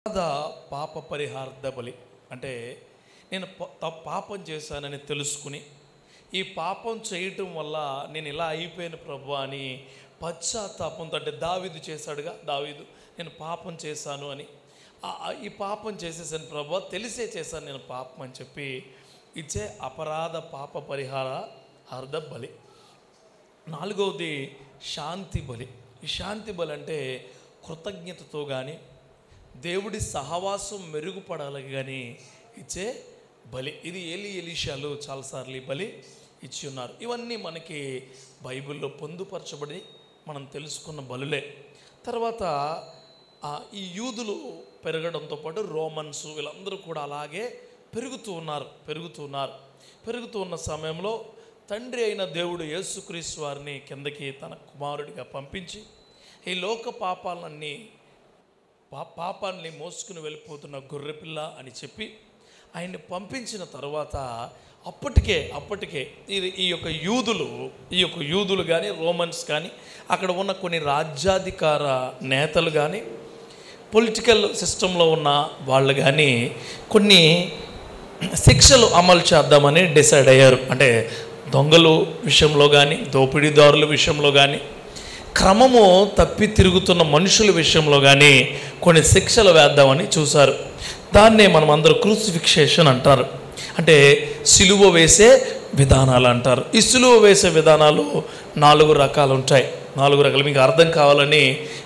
పాప పరిహారార్థ బలి అంటే నేను పాపం చేశానని తెలుసుకుని ఈ పాపం చేయటం వల్ల నేను ఇలా అయిపోయాను ప్రభు అని పశ్చాత్తాపంతో, అంటే దావీదు చేశాడుగా, దావీదు నేను పాపం చేశాను అని, ఈ పాపం చేసేసాను ప్రభు, తెలిసే చేశాను నేను పాపం అని చెప్పి ఇచ్చే అపరాధ పాప పరిహారార్థ బలి. నాలుగవది శాంతి బలి. ఈ శాంతి బలి అంటే కృతజ్ఞతతో కానీ దేవుడి సహవాసం మెరుగుపడాలి కానీ ఇచ్చే బలి. ఇది ఎలీషాలు చాలాసార్లు ఈ బలి ఇచ్చి ఉన్నారు. ఇవన్నీ మనకి బైబిల్లో పొందుపరచబడి మనం తెలుసుకున్న బలులే. తర్వాత ఈ యూదులు పెరగడంతో పాటు రోమన్స్ వీళ్ళందరూ కూడా అలాగే పెరుగుతూ ఉన్న సమయంలో తండ్రి అయిన దేవుడు యేసుక్రీస్తు వారిని కిందకి తన కుమారుడిగా పంపించి ఈ లోక పాపాన్ని మోసుకుని వెళ్ళిపోతున్న గొర్రెపిల్ల అని చెప్పి ఆయన్ని పంపించిన తర్వాత అప్పటికే ఈ యొక్క యూదులు కానీ రోమన్స్ కానీ అక్కడ ఉన్న కొన్ని రాజ్యాధికార నేతలు కానీ పొలిటికల్ సిస్టంలో ఉన్న వాళ్ళు కానీ కొన్ని శిక్షలు అమలు చేద్దామని డిసైడ్ అయ్యారు. అంటే దొంగలు విషయంలో కానీ, దోపిడీదారుల విషయంలో కానీ, క్రమము తప్పి తిరుగుతున్న మనుషుల విషయంలో కానీ కొన్ని శిక్షలు వేద్దామని చూశారు. దాన్నే మనం అందరూ క్రూసిఫిక్సేషన్ అంటారు, అంటే సిలువ వేసే విధానాలు అంటారు. ఈ సిలువ వేసే విధానాలు 4 రకాలు ఉంటాయి. 4 రకాలు మీకు అర్థం కావాలని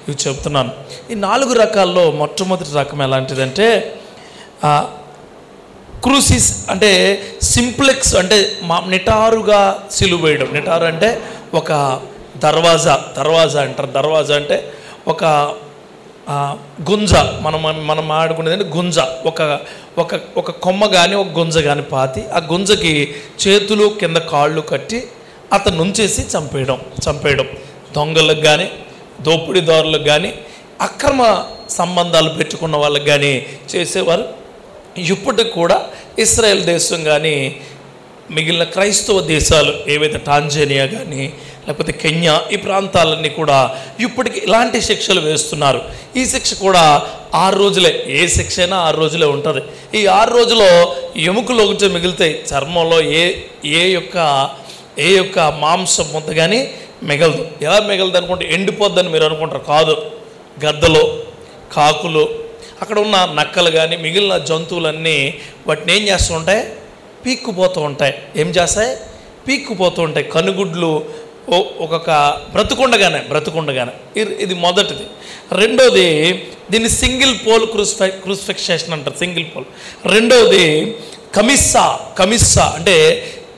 ఇవి చెప్తున్నాను. ఈ 4 రకాల్లో మొట్టమొదటి రకం ఎలాంటిదంటే క్రూసిస్, అంటే సింప్లెక్స్, అంటే నిటారుగా సిలువ వేయడం. నిటారు అంటే ఒక దర్వాజా అంటారు. దర్వాజా అంటే ఒక గుంజ, మనం ఆడుకునేది గుంజ, ఒక కొమ్మ కానీ ఒక గుంజ కానీ పాతి ఆ గుంజకి చేతులు కింద కాళ్ళు కట్టి అతను నుంచేసి చంపేయడం. దొంగలకు కానీ, దోపిడీదారులకు కానీ, అక్రమ సంబంధాలు పెట్టుకున్న వాళ్ళకి కానీ చేసేవారు. ఇప్పటికి కూడా ఇస్రాయేల్ దేశం కానీ మిగిలిన క్రైస్తవ దేశాలు ఏవైతే టాంజానియా కానీ లేకపోతే కెన్యా, ఈ ప్రాంతాలన్నీ కూడా ఇప్పటికి ఇలాంటి శిక్షలు వేస్తున్నారు. ఈ శిక్ష కూడా 6 రోజులే. ఏ శిక్ష అయినా 6 రోజులే ఉంటుంది. ఈ 6 రోజుల్లో ఎముకలు ఒకటి మిగులుతాయి. చర్మంలో ఏ యొక్క మాంసం ముద్ద కానీ మిగలదు. ఎలా మిగలదు అనుకుంటే ఎండిపోద్దని మీరు అనుకుంటారు. కాదు, గద్దలు, కాకులు, అక్కడ ఉన్న నక్కలు కానీ మిగిలిన జంతువులన్నీ వాటిని ఏం చేస్తూ ఉంటాయి? పీక్కుపోతూ ఉంటాయి. ఏం చేస్తాయి? పీక్కుపోతూ ఉంటాయి. కనుగుడ్లు ఒక్కొక్క బ్రతుకుండగానే. ఇది మొదటిది. రెండోది, దీన్ని సింగిల్ పోల్ క్రూసిఫిక్సేషన్ అంటారు, సింగిల్ పోల్. రెండవది కమిస్సా అంటే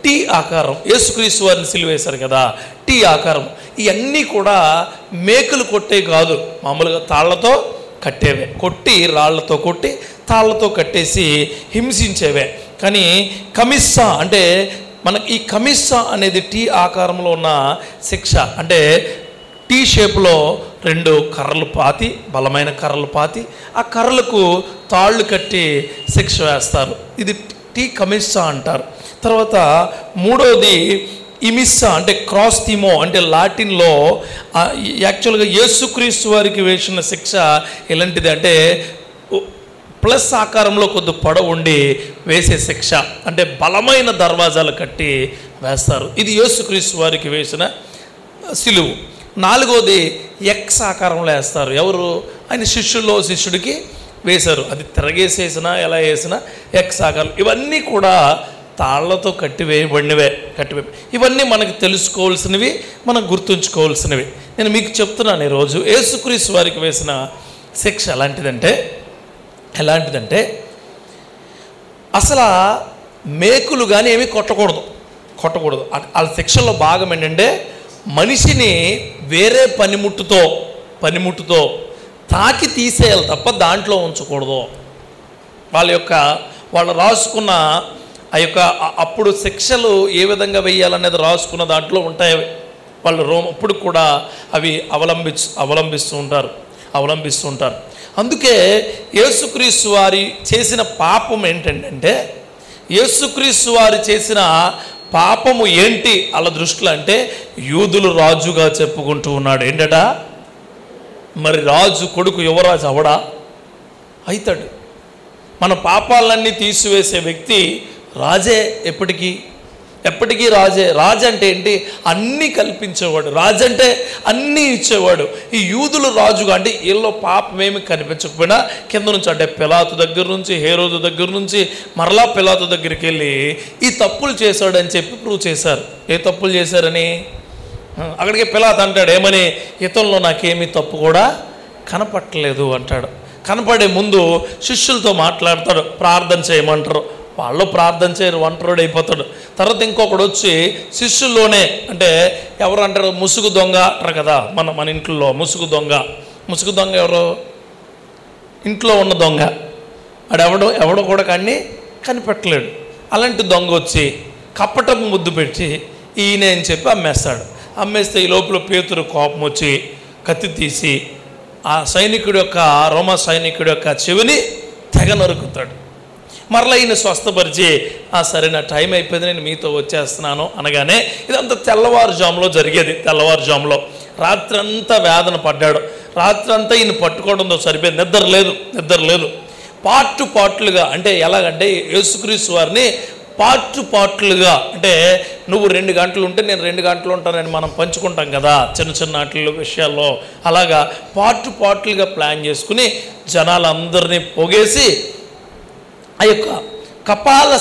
టీ ఆకారం. యేసుక్రీస్తు వారిని సిలువేశారు కదా, టీ ఆకారం. ఇవన్నీ కూడా మేకులు కొట్టే కాదు, మామూలుగా తాళ్లతో కట్టేవే. రాళ్లతో కొట్టి తాళ్లతో కట్టేసి హింసించేవే. కానీ కమిస్సా అంటే మనకి ఈ కమిస్సా అనేది టీ ఆకారంలో ఉన్న శిక్ష. అంటే టీ షేప్లో 2 కర్రలు పాతి, బలమైన కర్రలు పాతి ఆ కర్రలకు తాళ్ళు కట్టి శిక్ష వేస్తారు. ఇది టీ కమిస్సా అంటారు. తర్వాత మూడవది ఇమిస్సా, అంటే క్రాస్ థీమో, అంటే లాటిన్లో యాక్చువల్గా యేసుక్రీస్తు వారికి వేసిన శిక్ష ఎలాంటిది అంటే ప్లస్ ఆకారంలో కొద్ది పొడవు ఉండి వేసే శిక్ష. అంటే బలమైన దర్వాజాలు కట్టి వేస్తారు. ఇది యేసుక్రీస్తు వారికి వేసిన సిలువు. 4వది ఎక్స్ ఆకారంలో వేస్తారు. ఎవరు? ఆయన శిష్యుడికి వేశారు. అది తిరగేసేసినా ఎలా వేసినా ఎక్స్ ఆకారం. ఇవన్నీ కూడా తాళ్లతో కట్టివేయబడినవే. ఇవన్నీ మనకు తెలుసుకోవాల్సినవి, మనం గుర్తుంచుకోవాల్సినవి. నేను మీకు చెప్తున్నాను ఈరోజు యేసుక్రీస్తు వారికి వేసిన శిక్ష ఎలాంటిదంటే అసలు మేకులు కానీ ఏమీ కొట్టకూడదు. వాళ్ళ శిక్షలో భాగం ఏంటంటే మనిషిని వేరే పనిముట్టుతో తాకి తీసేయాలి తప్ప దాంట్లో ఉంచకూడదు. వాళ్ళు రాసుకున్న ఆ యొక్క అప్పుడు శిక్షలు ఏ విధంగా వేయాలనేది రాసుకున్న దాంట్లో ఉంటాయి. వాళ్ళు ఇప్పుడు కూడా అవి అవలంబిస్తూ ఉంటారు. అందుకే యేసుక్రీస్తు వారి చేసిన పాపం ఏంటంటే, యేసుక్రీస్తు వారు చేసిన పాపము ఏంటి వాళ్ళ దృష్టిలో అంటే, యూదులు రాజుగా చెప్పుకుంటూ ఉన్నాడు. ఏంటట? మరి రాజు కొడుకు యువరాజు అవడా? అవుతాడు. మన పాపాలన్నీ తీసివేసే వ్యక్తి రాజే, ఎప్పటికీ రాజే. రాజు అంటే ఏంటి? అన్నీ కల్పించేవాడు. రాజు అంటే అన్నీ ఇచ్చేవాడు. ఈ యూదులు రాజుగా అంటే వీళ్ళలో పాపం ఏమి కనిపించకపోయినా కింద నుంచి అంటే పిలాతు దగ్గర నుంచి, హేరోదు దగ్గర నుంచి మరలా పిలాతు దగ్గరికి వెళ్ళి ఈ తప్పులు చేశాడని చెప్పి ప్రూవ్ చేశారు. ఏ తప్పులు చేశారని అక్కడికి పిలాతు అంటాడు, ఏమని? ఇతనిలో నాకేమీ తప్పు కూడా కనపట్టలేదు అంటాడు. కనపడే ముందు శిష్యులతో మాట్లాడతాడు, ప్రార్థన చేయమంటారు. వాళ్ళు ప్రార్థన చేయరు, ఒంటరుడు అయిపోతాడు. తర్వాత ఇంకొకడు వచ్చి శిష్యుల్లోనే అంటే ఎవరు అంటారు? ముసుగు దొంగ అంటారు కదా మన ఇంట్లో. ముసుగు దొంగ ఎవరు? ఇంట్లో ఉన్న దొంగ. ఎవడో కూడా కానీ కనిపెట్టలేడు. అలాంటి దొంగ వచ్చి కప్పటం ముద్దు పెట్టి ఈయన అని చెప్పి అమ్మేస్తాడు. అమ్మేస్తే ఈ లోపల పేతురు కోపం వచ్చి కత్తి తీసి ఆ రోమా సైనికుడి యొక్క చెవిని తెగ నరుకుతాడు. మరలా ఈయన స్వస్థపరిచి సరైన టైం అయిపోయింది, నేను మీతో వచ్చేస్తున్నాను అనగానే ఇదంతా తెల్లవారుజాములో జరిగేది. తెల్లవారుజాములో రాత్రి అంతా వేదన పడ్డాడు. రాత్రి అంతా ఈయన పట్టుకోవడంతో సరిపోయింది. నిద్ర లేదు. పార్ట్లుగా అంటే ఎలాగంటే యేసుక్రీస్తు వారిని పార్ట్లుగా అంటే నువ్వు 2 గంటలు ఉంటే నేను 2 గంటలు ఉంటానని మనం పంచుకుంటాం కదా చిన్న వాటిల్లో విషయాల్లో. అలాగా పార్ట్లుగా ప్లాన్ చేసుకుని జనాలందరినీ పోగేసి ఆ యొక్క కపాల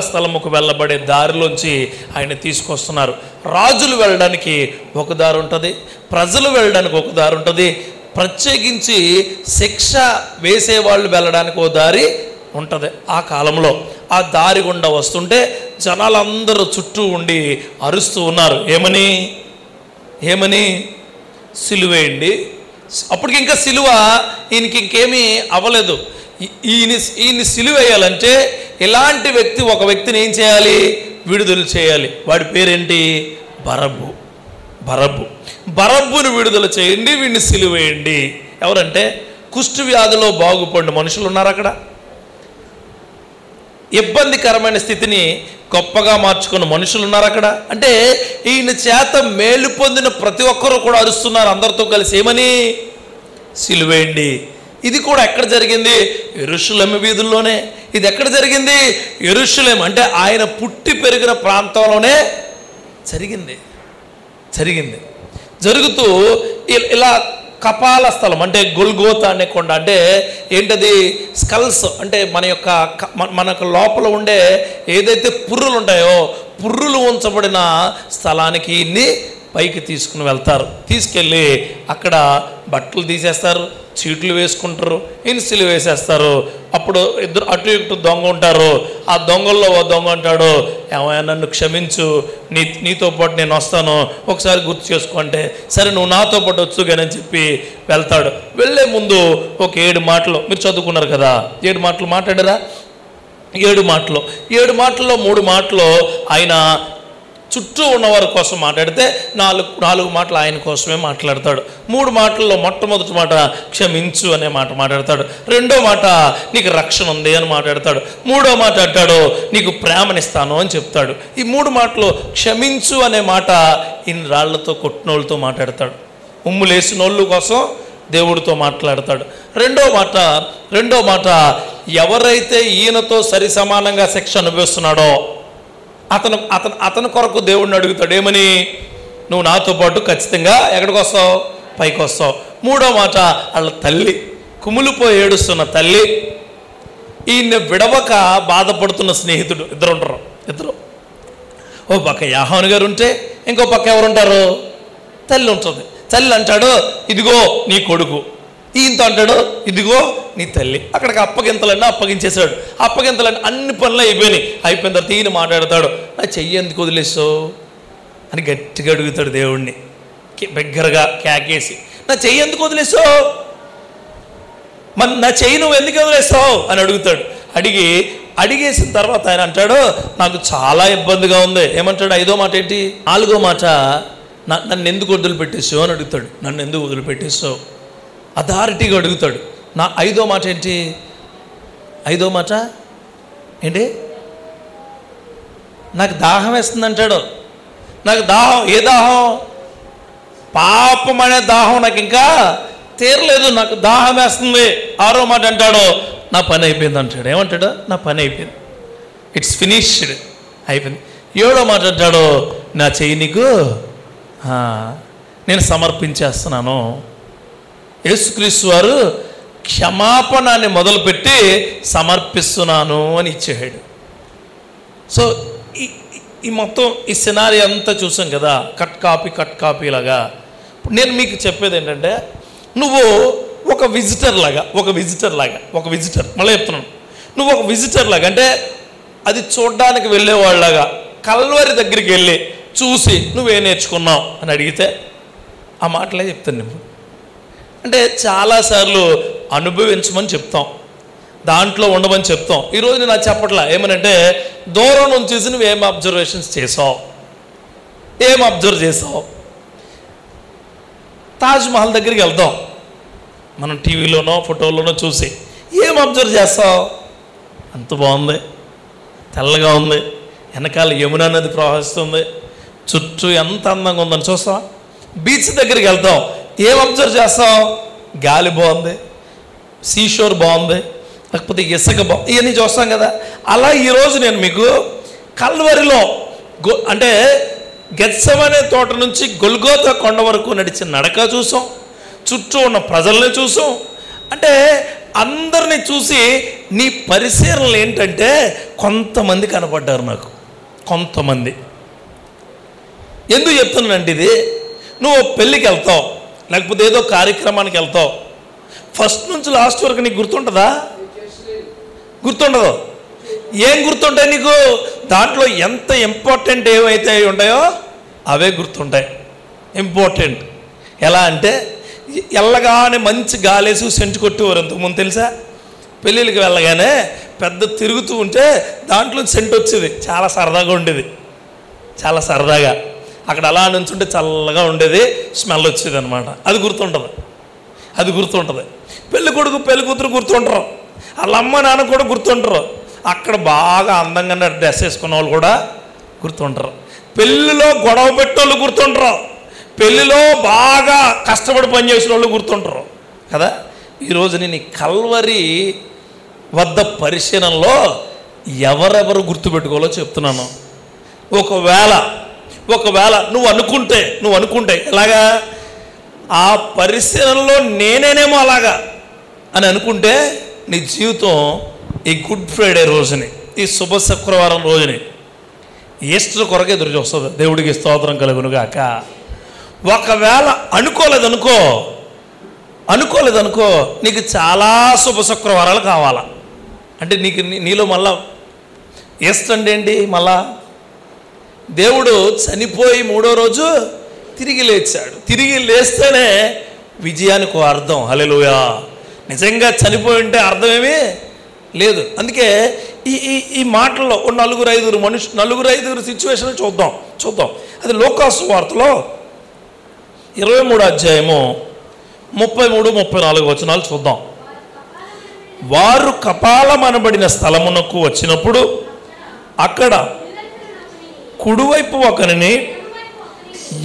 స్థలముకు వెళ్ళబడే దారిలోంచి ఆయన తీసుకొస్తున్నారు. రాజులు వెళ్ళడానికి ఒక దారి ఉంటుంది, ప్రజలు వెళ్ళడానికి ఒక దారి ఉంటుంది, ప్రత్యేకించి శిక్ష వేసేవాళ్ళు వెళ్ళడానికి ఒక దారి ఉంటుంది. ఆ కాలంలో ఆ దారి గుండా వస్తుంటే జనాలందరూ చుట్టూ ఉండి అరుస్తూ ఉన్నారు. ఏమని? సిలువేయండి. అప్పటికి ఇంకా సిలువ ఈయనకి ఇంకేమీ అవ్వలేదు. ఈయన సిలువేయాలంటే ఇలాంటి వ్యక్తి ఒక వ్యక్తిని ఏం చేయాలి? విడుదల చేయాలి. వాడి పేరేంటి? బరబ్బును విడుదల చేయండి, వీడిని సిలువేయండి. ఎవరంటే కుష్టు వ్యాధిలో బాగుపడిన మనుషులు ఉన్నారు అక్కడ. ఇబ్బందికరమైన స్థితిని గొప్పగా మార్చుకున్న మనుషులు ఉన్నారు అక్కడ. అంటే ఈయన చేత మేలు పొందిన ప్రతి ఒక్కరూ కూడా అరుస్తున్నారు అందరితో కలిసి. ఏమని? సిలువేయండి. ఇది కూడా ఎక్కడ జరిగింది? యెరూషలేము వీధుల్లోనే. ఇది ఎక్కడ జరిగింది? యెరూషలేము అంటే ఆయన పుట్టి పెరిగిన ప్రాంతంలోనే జరిగింది. జరుగుతూ ఇలా కపాల స్థలం అంటే గొల్గోతా అనే కొండ అంటే ఏంటది? స్కల్స్ అంటే మనకు లోపల ఉండే ఏదైతే పుర్రులు ఉంటాయో పుర్రులు ఉంచబడిన స్థలానికి ఇన్ని పైకి తీసుకుని వెళ్తారు. తీసుకెళ్ళి అక్కడ బట్టలు తీసేస్తారు, చీట్లు వేసుకుంటారు, ఇన్సిలు వేసేస్తారు. అప్పుడు ఇద్దరు అటు ఇటు దొంగ ఉంటారు. ఆ దొంగల్లో ఓ దొంగ అంటాడు, ఏమైనా నన్ను క్షమించు, నీతో పాటు నేను వస్తాను, ఒకసారి గుర్తు చేసుకుంటే సరే నువ్వు నాతో పాటు వచ్చుగానని చెప్పి వెళ్తాడు. వెళ్ళే ముందు ఒక 7 మాటలు మీరు చదువుకున్నారు కదా, 7 మాటలు మాట్లాడారా? 7 మాటల్లో 3 మాటలు ఆయన చుట్టూ ఉన్నవారి కోసం మాట్లాడితే 4 మాటలు ఆయన కోసమే మాట్లాడతాడు. 3 మాటల్లో మొట్టమొదటి మాట క్షమించు అనే మాట మాట్లాడతాడు. 2వ మాట నీకు రక్షణ ఉంది అని మాట్లాడతాడు. 3వ మాట అంటాడు నీకు ప్రేమనిస్తాను అని చెప్తాడు. ఈ 3 మాటలు క్షమించు అనే మాట ఇన్ని రాళ్లతో కొట్టినోళ్ళతో మాట్లాడతాడు. ఉమ్ములేసినోళ్ళు కోసం దేవుడితో మాట్లాడతాడు. రెండో మాట ఎవరైతే ఈయనతో సరి సమానంగా శిక్ష అనుభవిస్తున్నాడో అతను కొరకు దేవుడిని అడుగుతాడు. ఏమని? నువ్వు నాతో పాటు ఖచ్చితంగా ఎక్కడికి వస్తావు? పైకి వస్తావు. 3వ మాట వాళ్ళ తల్లి, కుమిలిపోయి ఏడుస్తున్న తల్లి, ఈయన విడవక బాధపడుతున్న స్నేహితుడు, ఇద్దరు. ఓ పక్క యాహాను గారు ఉంటే ఇంకో పక్క ఎవరుంటారు? తల్లి ఉంటుంది. తల్లి అంటాడు ఇదిగో నీ కొడుకు, ఈయనతో అంటాడు ఇదిగో నీ తల్లి. అక్కడికి అప్పగించేశాడు. అప్పగింతలన్నీ అన్ని పనులు అయిపోయిన తర్వాత ఈయన మాట్లాడతాడు, నా చెయ్యి ఎందుకు వదిలేస్తావు అని గట్టిగా అడుగుతాడు దేవుణ్ణి, బిగ్గరగా కేకేసి, నా చెయ్యి ఎందుకు వదిలేస్తావు, నా చెయ్యి నువ్వు ఎందుకు వదిలేస్తావు అని అడుగుతాడు. అడిగేసిన తర్వాత ఆయన అంటాడు నాకు చాలా ఇబ్బందిగా ఉంది. ఏమంటాడు? 5వ మాట ఏంటి? 4వ మాట నన్ను ఎందుకు వదిలిపెట్టేసావు అని అడుగుతాడు. నన్ను ఎందుకు వదిలిపెట్టేసావు అథారిటీగా అడుగుతాడు. 5వ మాట ఏంటి? 5వ మాట ఏంటి? నాకు దాహం వేస్తుంది అంటాడు. నాకు దాహం, ఏ దాహం? పాపం అనే దాహం నాకు ఇంకా తీరలేదు, నాకు దాహం వేస్తుంది. 6వ మాట అంటాడు, నా పని అయిపోయింది అంటాడు. ఏమంటాడు? నా పని అయిపోయింది, ఇట్స్ ఫినిష్డ్, అయిపోయింది. 7వ మాట అంటాడు, నా చెయ్యి నీకు నేను సమర్పించేస్తున్నాను. యేసుక్రీస్తు వారు క్షమాపణాన్ని మొదలుపెట్టి సమర్పిస్తున్నాను అని ఇచ్చేసాడు. సో ఈ మొత్తం ఈ సినారీ అంతా చూసాం కదా, కట్ కాపీ లాగా. నేను మీకు చెప్పేది ఏంటంటే, నువ్వు ఒక విజిటర్ లాగా మళ్ళీ చెప్తున్నాను, నువ్వు ఒక విజిటర్ లాగా, అంటే అది చూడడానికి వెళ్ళేవాళ్ళలాగా కల్వరి దగ్గరికి వెళ్ళి చూసి నువ్వేం నేర్చుకున్నావు అని అడిగితే ఆ మాటలే చెప్తాను నేను. అంటే చాలాసార్లు అనుభవించమని చెప్తాం, దాంట్లో ఉండమని చెప్తాం. ఈరోజు నేను అది చెప్పట్లా. ఏమనంటే, దూరం నుంచి చూసి నువ్వు ఏం అబ్జర్వేషన్స్ చేసావు, ఏం అబ్జర్వ్ చేసావు. తాజ్మహల్ దగ్గరికి వెళ్దాం, మనం టీవీలోనో ఫోటోలోనో చూసి ఏం అబ్జర్వ్ చేస్తావు? అంత బాగుంది, తెల్లగా ఉంది, వెనకాల యమునా నది ప్రవహిస్తుంది, చుట్టూ ఎంత అందంగా ఉందని చూస్తావా? బీచ్ దగ్గరికి వెళ్తాం, ఏం అబ్జర్వ్ చేస్తాం? గాలి బాగుంది, సీషోర్ బాగుంది, లేకపోతే ఇసుక బాగుంది, ఇవన్నీ చూస్తాం కదా. అలా ఈరోజు నేను మీకు కల్వరిలో అంటే గెత్సెమనే తోట నుంచి గొల్గోతా కొండ వరకు నడిచిన నడక చూసాం, చుట్టూ ఉన్న ప్రజల్ని చూసాం. అంటే అందరినీ చూసి నీ పరిశీలనలు ఏంటంటే, కొంతమంది కనపడ్డారు నాకు, కొంతమంది. ఎందుకు చెప్తున్నానంటే, ఇది నువ్వు పెళ్ళికి వెళ్తావు, లేకపోతే ఏదో కార్యక్రమానికి వెళ్తావు, ఫస్ట్ నుంచి లాస్ట్ వరకు నీకు గుర్తుంటుందా? గుర్తుండదు. ఏం గుర్తుంటాయి నీకు? దాంట్లో ఎంత ఇంపార్టెంట్ ఏవైతే ఉంటాయో అవే గుర్తుంటాయి. ఇంపార్టెంట్ ఎలా అంటే, వెళ్ళగానే మంచి గాలేసి సెంటు కొట్టేవారు ఇంతకుముందు తెలుసా? పెళ్ళిళ్ళకి వెళ్ళగానే పెద్ద తిరుగుతూ ఉంటే దాంట్లో సెంటు వచ్చేది, చాలా సరదాగా ఉండేది, చాలా సరదాగా. అక్కడ అలా నుంచుంటే చల్లగా ఉండేది, స్మెల్ వచ్చేది అనమాట. అది గుర్తుంటుంది. పెళ్ళి కొడుకు పెళ్ళి కూతురు గుర్తుంటారు, వాళ్ళ అమ్మ నాన్న కూడా గుర్తుంటారు, అక్కడ బాగా అందంగా డ్రెస్ వేసుకున్న వాళ్ళు కూడా గుర్తుంటారు, పెళ్ళిలో గొడవ పెట్టేవాళ్ళు గుర్తుంటారు, పెళ్ళిలో బాగా కష్టపడి పనిచేసిన వాళ్ళు గుర్తుంటారు కదా. ఈరోజు నేను ఈ కల్వరి వద్ద పరిశీలనలో ఎవరెవరు గుర్తుపెట్టుకోవాలో చెప్తున్నాను. ఒకవేళ నువ్వు అనుకుంటే ఎలాగా, ఆ పరిశీలనలో నేనేనేమో అలాగా అని అనుకుంటే, నీ జీవితం ఈ గుడ్ ఫ్రైడే రోజుని, ఈ శుభ శుక్రవారం రోజుని ఈస్టర్ కొరకే ఎదురు చూస్తుంది. దేవుడికి స్తోత్రం కలుగునుగాక. ఒకవేళ అనుకోలేదనుకో నీకు చాలా శుభ శుక్రవారాలు కావాలా. అంటే నీలో మళ్ళా ఈస్టర్ అంటే ఏంటి? మళ్ళా దేవుడు చనిపోయి 3వ రోజు తిరిగి లేచాడు. తిరిగి లేస్తేనే విజయానికి అర్థం. హల్లెలూయా. నిజంగా చనిపోయి ఉంటే అర్థమేమీ లేదు. అందుకే ఈ మాటల్లో నలుగురు ఐదుగురు సిచ్యువేషన్ చూద్దాం. అది లోకాసు వార్తలో 23వ అధ్యాయము 33-34 వచనాలు చూద్దాం. వారు కపాలమనబడిన స్థలమునకు వచ్చినప్పుడు అక్కడ కుడివైపు ఒకరిని,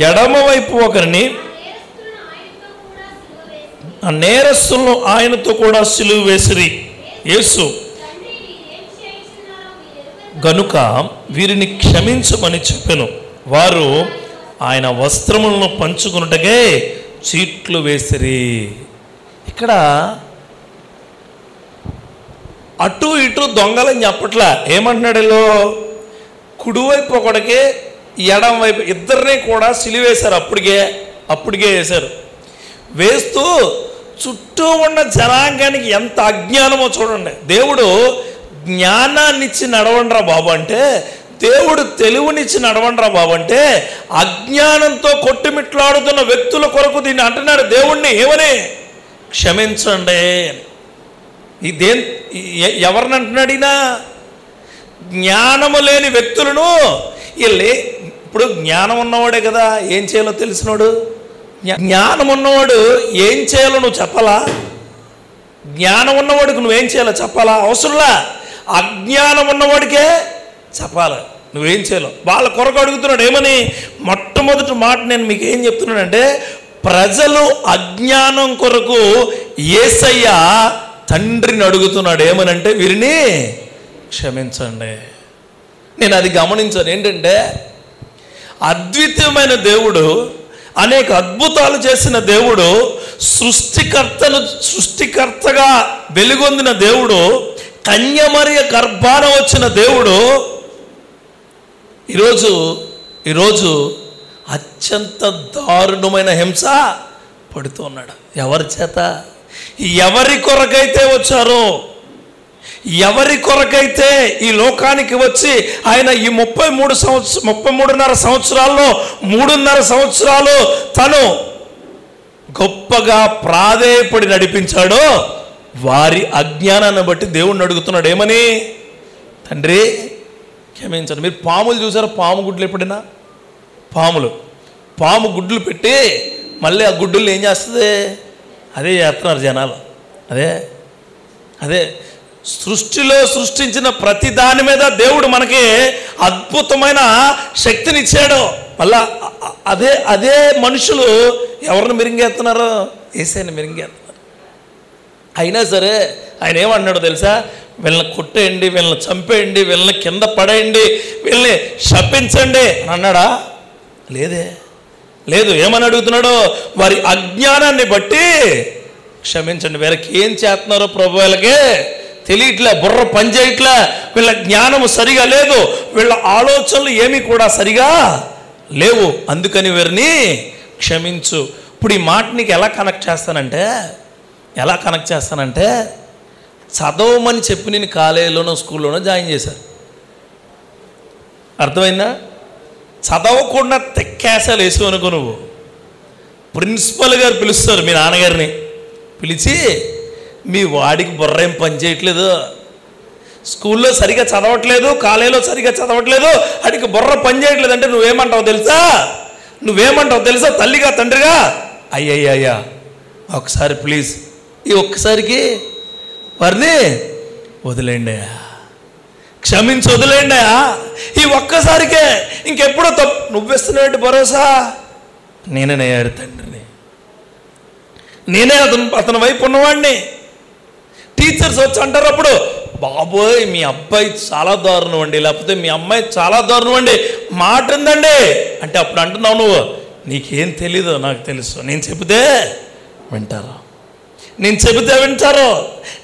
ఎడమవైపు ఒకరిని, ఆ నేరస్తులను ఆయనతో కూడా సిలువ వేసిరి. యేసు గనుక వీరిని క్షమించమని చెప్పెను. వారు ఆయన వస్త్రములను పంచుకున్నట్టుగా చీట్లు వేసిరి. ఇక్కడ అటు ఇటు దొంగలని చెప్పట్లా. ఏమంటున్నాడు? కుడివైపు ఒకడికి, ఎడం వైపు ఇద్దరిని కూడా సిలివేశారు. అప్పటికే వేశారు. వేస్తూ చుట్టూ ఉన్న జనాంగానికి ఎంత అజ్ఞానమో చూడండి. దేవుడు జ్ఞానాన్నిచ్చి నడవండ్రా బాబు అంటే, దేవుడు తెలివినిచ్చి నడవండ్రా బాబు అంటే, అజ్ఞానంతో కొట్టుమిట్లాడుతున్న వ్యక్తుల కొరకు దీన్ని అంటున్నాడు దేవుణ్ణి. ఏమని? క్షమించండి. ఎవరిని అంటున్నాడు ఈయన? జ్ఞానము లేని వ్యక్తులను. ఇప్పుడు జ్ఞానం ఉన్నవాడే కదా ఏం చేయాలో తెలిసినోడు. జ్ఞానం ఉన్నవాడు ఏం చేయాలో నువ్వు చెప్పాలా? జ్ఞానం ఉన్నవాడికి నువ్వేం చేయాలో చెప్పాలా? అవసరంలా. అజ్ఞానం ఉన్నవాడికే చెప్పాలి నువ్వేం చేయాలో. వాళ్ళ కొరకు అడుగుతున్నాడు. ఏమని? మొట్టమొదటి మాట నేను మీకు ఏం చెప్తున్నానంటే, ప్రజలు అజ్ఞానం కొరకు యేసయ్య తండ్రిని అడుగుతున్నాడు. ఏమనంటే వీరిని క్షమించండి. నేను అది గమనించాను. ఏంటంటే అద్వితీయమైన దేవుడు, అనేక అద్భుతాలు చేసిన దేవుడు, సృష్టికర్తగా వెలుగొందిన దేవుడు, కన్యమరియ గర్భాన వచ్చిన దేవుడు ఈరోజు అత్యంత దారుణమైన హింస పడుతూ ఉన్నాడు. ఎవరి చేత? ఎవరి కొరకైతే వచ్చారో, ఎవరి కొరకైతే ఈ లోకానికి వచ్చి ఆయన ఈ 33.5 సంవత్సరాల్లో 3.5 సంవత్సరాలు తను గొప్పగా ప్రాధేయపడి నడిపించాడో వారి అజ్ఞానాన్ని బట్టి దేవుణ్ణి అడుగుతున్నాడు. ఏమని? తండ్రి క్షమించండి. మీరు పాములు చూసారా? పాము గుడ్లు ఎప్పుడైనా? పాము గుడ్లు పెట్టి మళ్ళీ ఆ గుడ్డులు ఏం చేస్తుంది? అదే చేస్తున్నారు జనాలు. అదే సృష్టిలో సృష్టించిన ప్రతి దాని మీద దేవుడు మనకి అద్భుతమైన శక్తిని ఇచ్చాడు. మళ్ళా అదే మనుషులు ఎవరిని మిరింగేస్తున్నారు? యేసయ్యని మిరింగేస్తున్నారు. అయినా సరే ఆయన ఏమన్నాడో తెలుసా? వీళ్ళని కొట్టేయండి, వీళ్ళని చంపేయండి, వీళ్ళని కింద పడేయండి, వీళ్ళని శపించండి అని అన్నాడా? లేదు. ఏమని అడుగుతున్నాడో? వారి అజ్ఞానాన్ని బట్టి క్షమించండి. వీళ్ళకి ఏం చేస్తున్నారో ప్రభు వాళ్ళకే తెలియట్లే, బుర్ర పనిచేయట్లే, వీళ్ళ జ్ఞానము సరిగా లేదు, వీళ్ళ ఆలోచనలు ఏమీ కూడా సరిగా లేవు, అందుకని వీరిని క్షమించు. ఇప్పుడు ఈ మాట నీకు ఎలా కనెక్ట్ చేస్తానంటే చదవమని చెప్పి నేను కాలేజీలోనో స్కూల్లోనో జాయిన్ చేశాను. అర్థమైందా? చదవకుండా తెక్కేసాలు వేసావనుకో, నువ్వు ప్రిన్సిపల్ గారు పిలుస్తారు మీ నాన్నగారిని, పిలిచి మీ వాడికి బుర్ర ఏం పని చేయట్లేదు, స్కూల్లో సరిగా చదవట్లేదు, కాలేజీలో సరిగా చదవట్లేదు, వాడికి బుర్ర పని చేయట్లేదు అంటే నువ్వేమంటావు తెలుసా? తల్లిగా తండ్రిగా, అయ్యయ్యా ఒకసారి ప్లీజ్ ఈ ఒక్కసారికి వారిని వదిలేండి, క్షమించి వదిలేండి, ఈ ఒక్కసారికే, ఇంకెప్పుడో తప్పు నువ్వేస్తున్నట్టు భరోసా నేనేనయ్యాడు తండ్రిని, నేనే అతని వైపు ఉన్నవాడిని. టీచర్స్ వచ్చి అంటారు అప్పుడు, బాబోయ్ మీ అబ్బాయి చాలా దారుణం అండి, లేకపోతే మీ అమ్మాయి చాలా దారుణం అండి, మాట ఉందండి అంటే అప్పుడు అంటున్నావు నువ్వు, నీకేం తెలీదు, నాకు తెలుసు, నేను చెబితే వింటారు,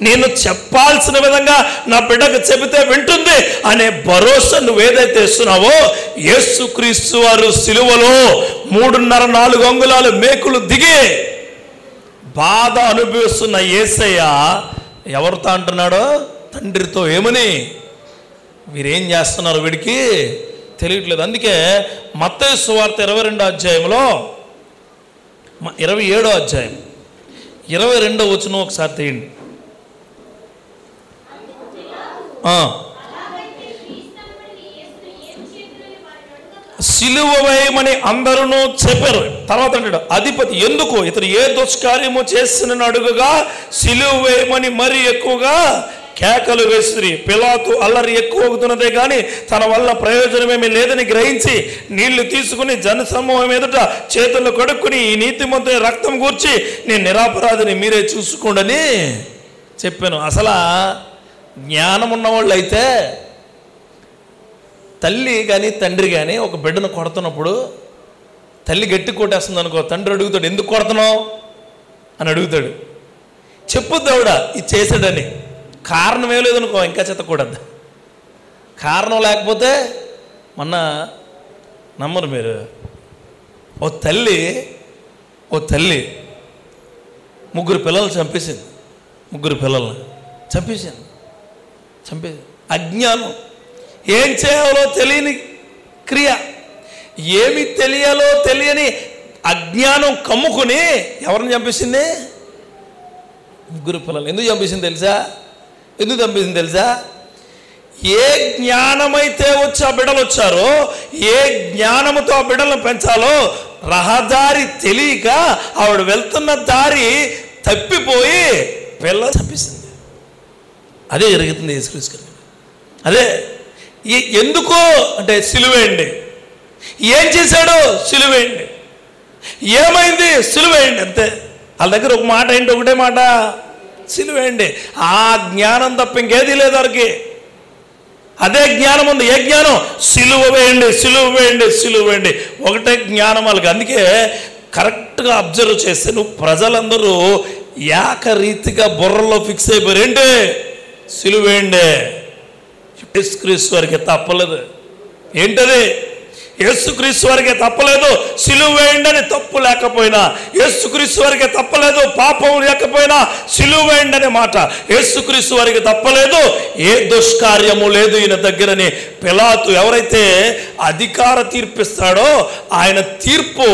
నేను చెప్పాల్సిన విధంగా నా బిడ్డకు చెబితే వింటుంది అనే భరోసా నువ్వేదైతే ఇస్తున్నావో, యేసుక్రీస్తు వారు సిలువలో 3.5-4 అంగుళాలు మేకులు దిగి బాధ అనుభవిస్తున్న యేసయ్య ఎవరితో అంటున్నాడో? తండ్రితో. ఏమని? వీరేం చేస్తున్నారు వీడికి తెలియట్లేదు. అందుకే మత్తయి సువార్త 22వ అధ్యాయంలో 27వ అధ్యాయం 22వ వచనం ఒకసారి తీయండి. సిలువ వేయమని అందరూ చెప్పారు. తర్వాత అంటాడు, అధిపతి ఎందుకు ఇతను ఏ దుష్కార్యము చేసిన అడుగుగా సిలువ వేయమని మరీ ఎక్కువగా కేకలు వేసిరి. పిలాతు అల్లరి ఎక్కువ అవుతున్నదే కానీ తన వల్ల ప్రయోజనమేమీ లేదని గ్రహించి నీళ్లు తీసుకుని జనసమూహం ఎదుట చేతుల్లో కడుక్కుని, ఈ నీతిమంతుని రక్తం గూర్చి నేను నిరాపరాధిని, మీరే చూసుకోండి చెప్పాను. అసలు జ్ఞానం ఉన్నవాళ్ళు అయితే తల్లి కానీ తండ్రి కానీ ఒక బిడ్డను కొడుతున్నప్పుడు, తల్లి గట్టి కొట్టేస్తుంది అనుకో, తండ్రి అడుగుతాడు, ఎందుకు కొడుతున్నావు అని అడుగుతాడు. చెప్పుద్ది ఆవిడ ఇది చేశాడని, కారణం ఏం లేదనుకో ఇంకా చెత్తకూడదు. కారణం లేకపోతే మొన్న నమ్మరు మీరు, ఓ తల్లి 3 పిల్లలు చంపేసింది, 3 పిల్లల్ని చంపేసి అజ్ఞానం, ఏం చేయాలో తెలియని క్రియ, ఏమి తెలియాలో తెలియని అజ్ఞానం కమ్ముకుని ఎవరిని చంపేసింది? 3 పిల్లలు. ఎందుకు చంపేసింది తెలుసా? ఏ జ్ఞానమైతే వచ్చి ఆ బిడ్డలు వచ్చారో, ఏ జ్ఞానముతో ఆ బిడ్డలను పెంచాలో రహదారి తెలియక ఆవిడ వెళ్తున్న దారి తప్పిపోయి పిల్లలు చంపేసింది. అదే జరుగుతుంది యేసుక్రీస్తు గారు. అదే ఎందుకు అంటే సిలువేయండి. ఏం చేశాడో సిలువేయండి. ఏమైంది? సిలువేయండి అంతే. వాళ్ళ దగ్గర ఒక మాట ఏంటి? ఒకటే మాట, సిలువేయండి. ఆ జ్ఞానం తప్ప ఇంకేది లేదు వారికి. అదే జ్ఞానం ఉంది. ఏ జ్ఞానం? సిలువ వేయండి, సిలువ వేయండి, సిలువ వేయండి. ఒకటే జ్ఞానం వాళ్ళకి. అందుకే కరెక్ట్గా అబ్జర్వ్ చేస్తే నువ్వు ప్రజలందరూ ఏకరీతిగా బుర్రలో ఫిక్స్ అయిపోయారు. ఏంటి? సిలువ వేయండి. యేసుక్రీస్తు వారికి తప్పలేదు. ఏంటది? యేసుక్రీస్తు వారికి తప్పలేదు. సిలువ వేయండి అని తప్పు లేకపోయినా, యేసుక్రీస్తు వారికి తప్పలేదు పాపం లేకపోయినా సిలువ వేయండి అనే మాట యేసుక్రీస్తు వారికి తప్పలేదు. ఏ దుష్కార్యము లేదు ఈయన దగ్గరని పిలాతు ఎవరైతే అధికార తీర్పిస్తాడో ఆయన తీర్పు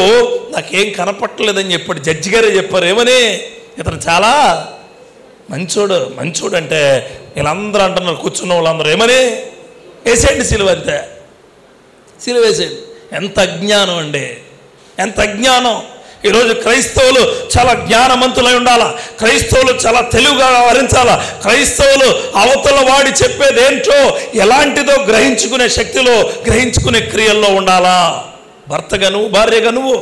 నాకేం కనపట్టలేదని చెప్పాడు. జడ్జి గారే చెప్పారు. ఏమని? ఇతను చాలా మంచోడు. మంచోడు అంటే వీళ్ళందరూ అంటున్నారు, కూర్చున్న వాళ్ళందరూ ఏమని? వేసేయండి సిలువ, అంతే, సిలువ వేసేయండి. ఎంత అజ్ఞానం అండి, ఎంత అజ్ఞానం. ఈరోజు క్రైస్తవులు చాలా జ్ఞానవంతులై ఉండాలా, క్రైస్తవులు చాలా తెలివిగా వ్యవహరించాలా, క్రైస్తవులు అవతల వాడి చెప్పేది ఏంటో ఎలాంటిదో గ్రహించుకునే శక్తిలో, గ్రహించుకునే క్రియల్లో ఉండాలా. భర్తగా నువ్వు, భార్యగా నువ్వు.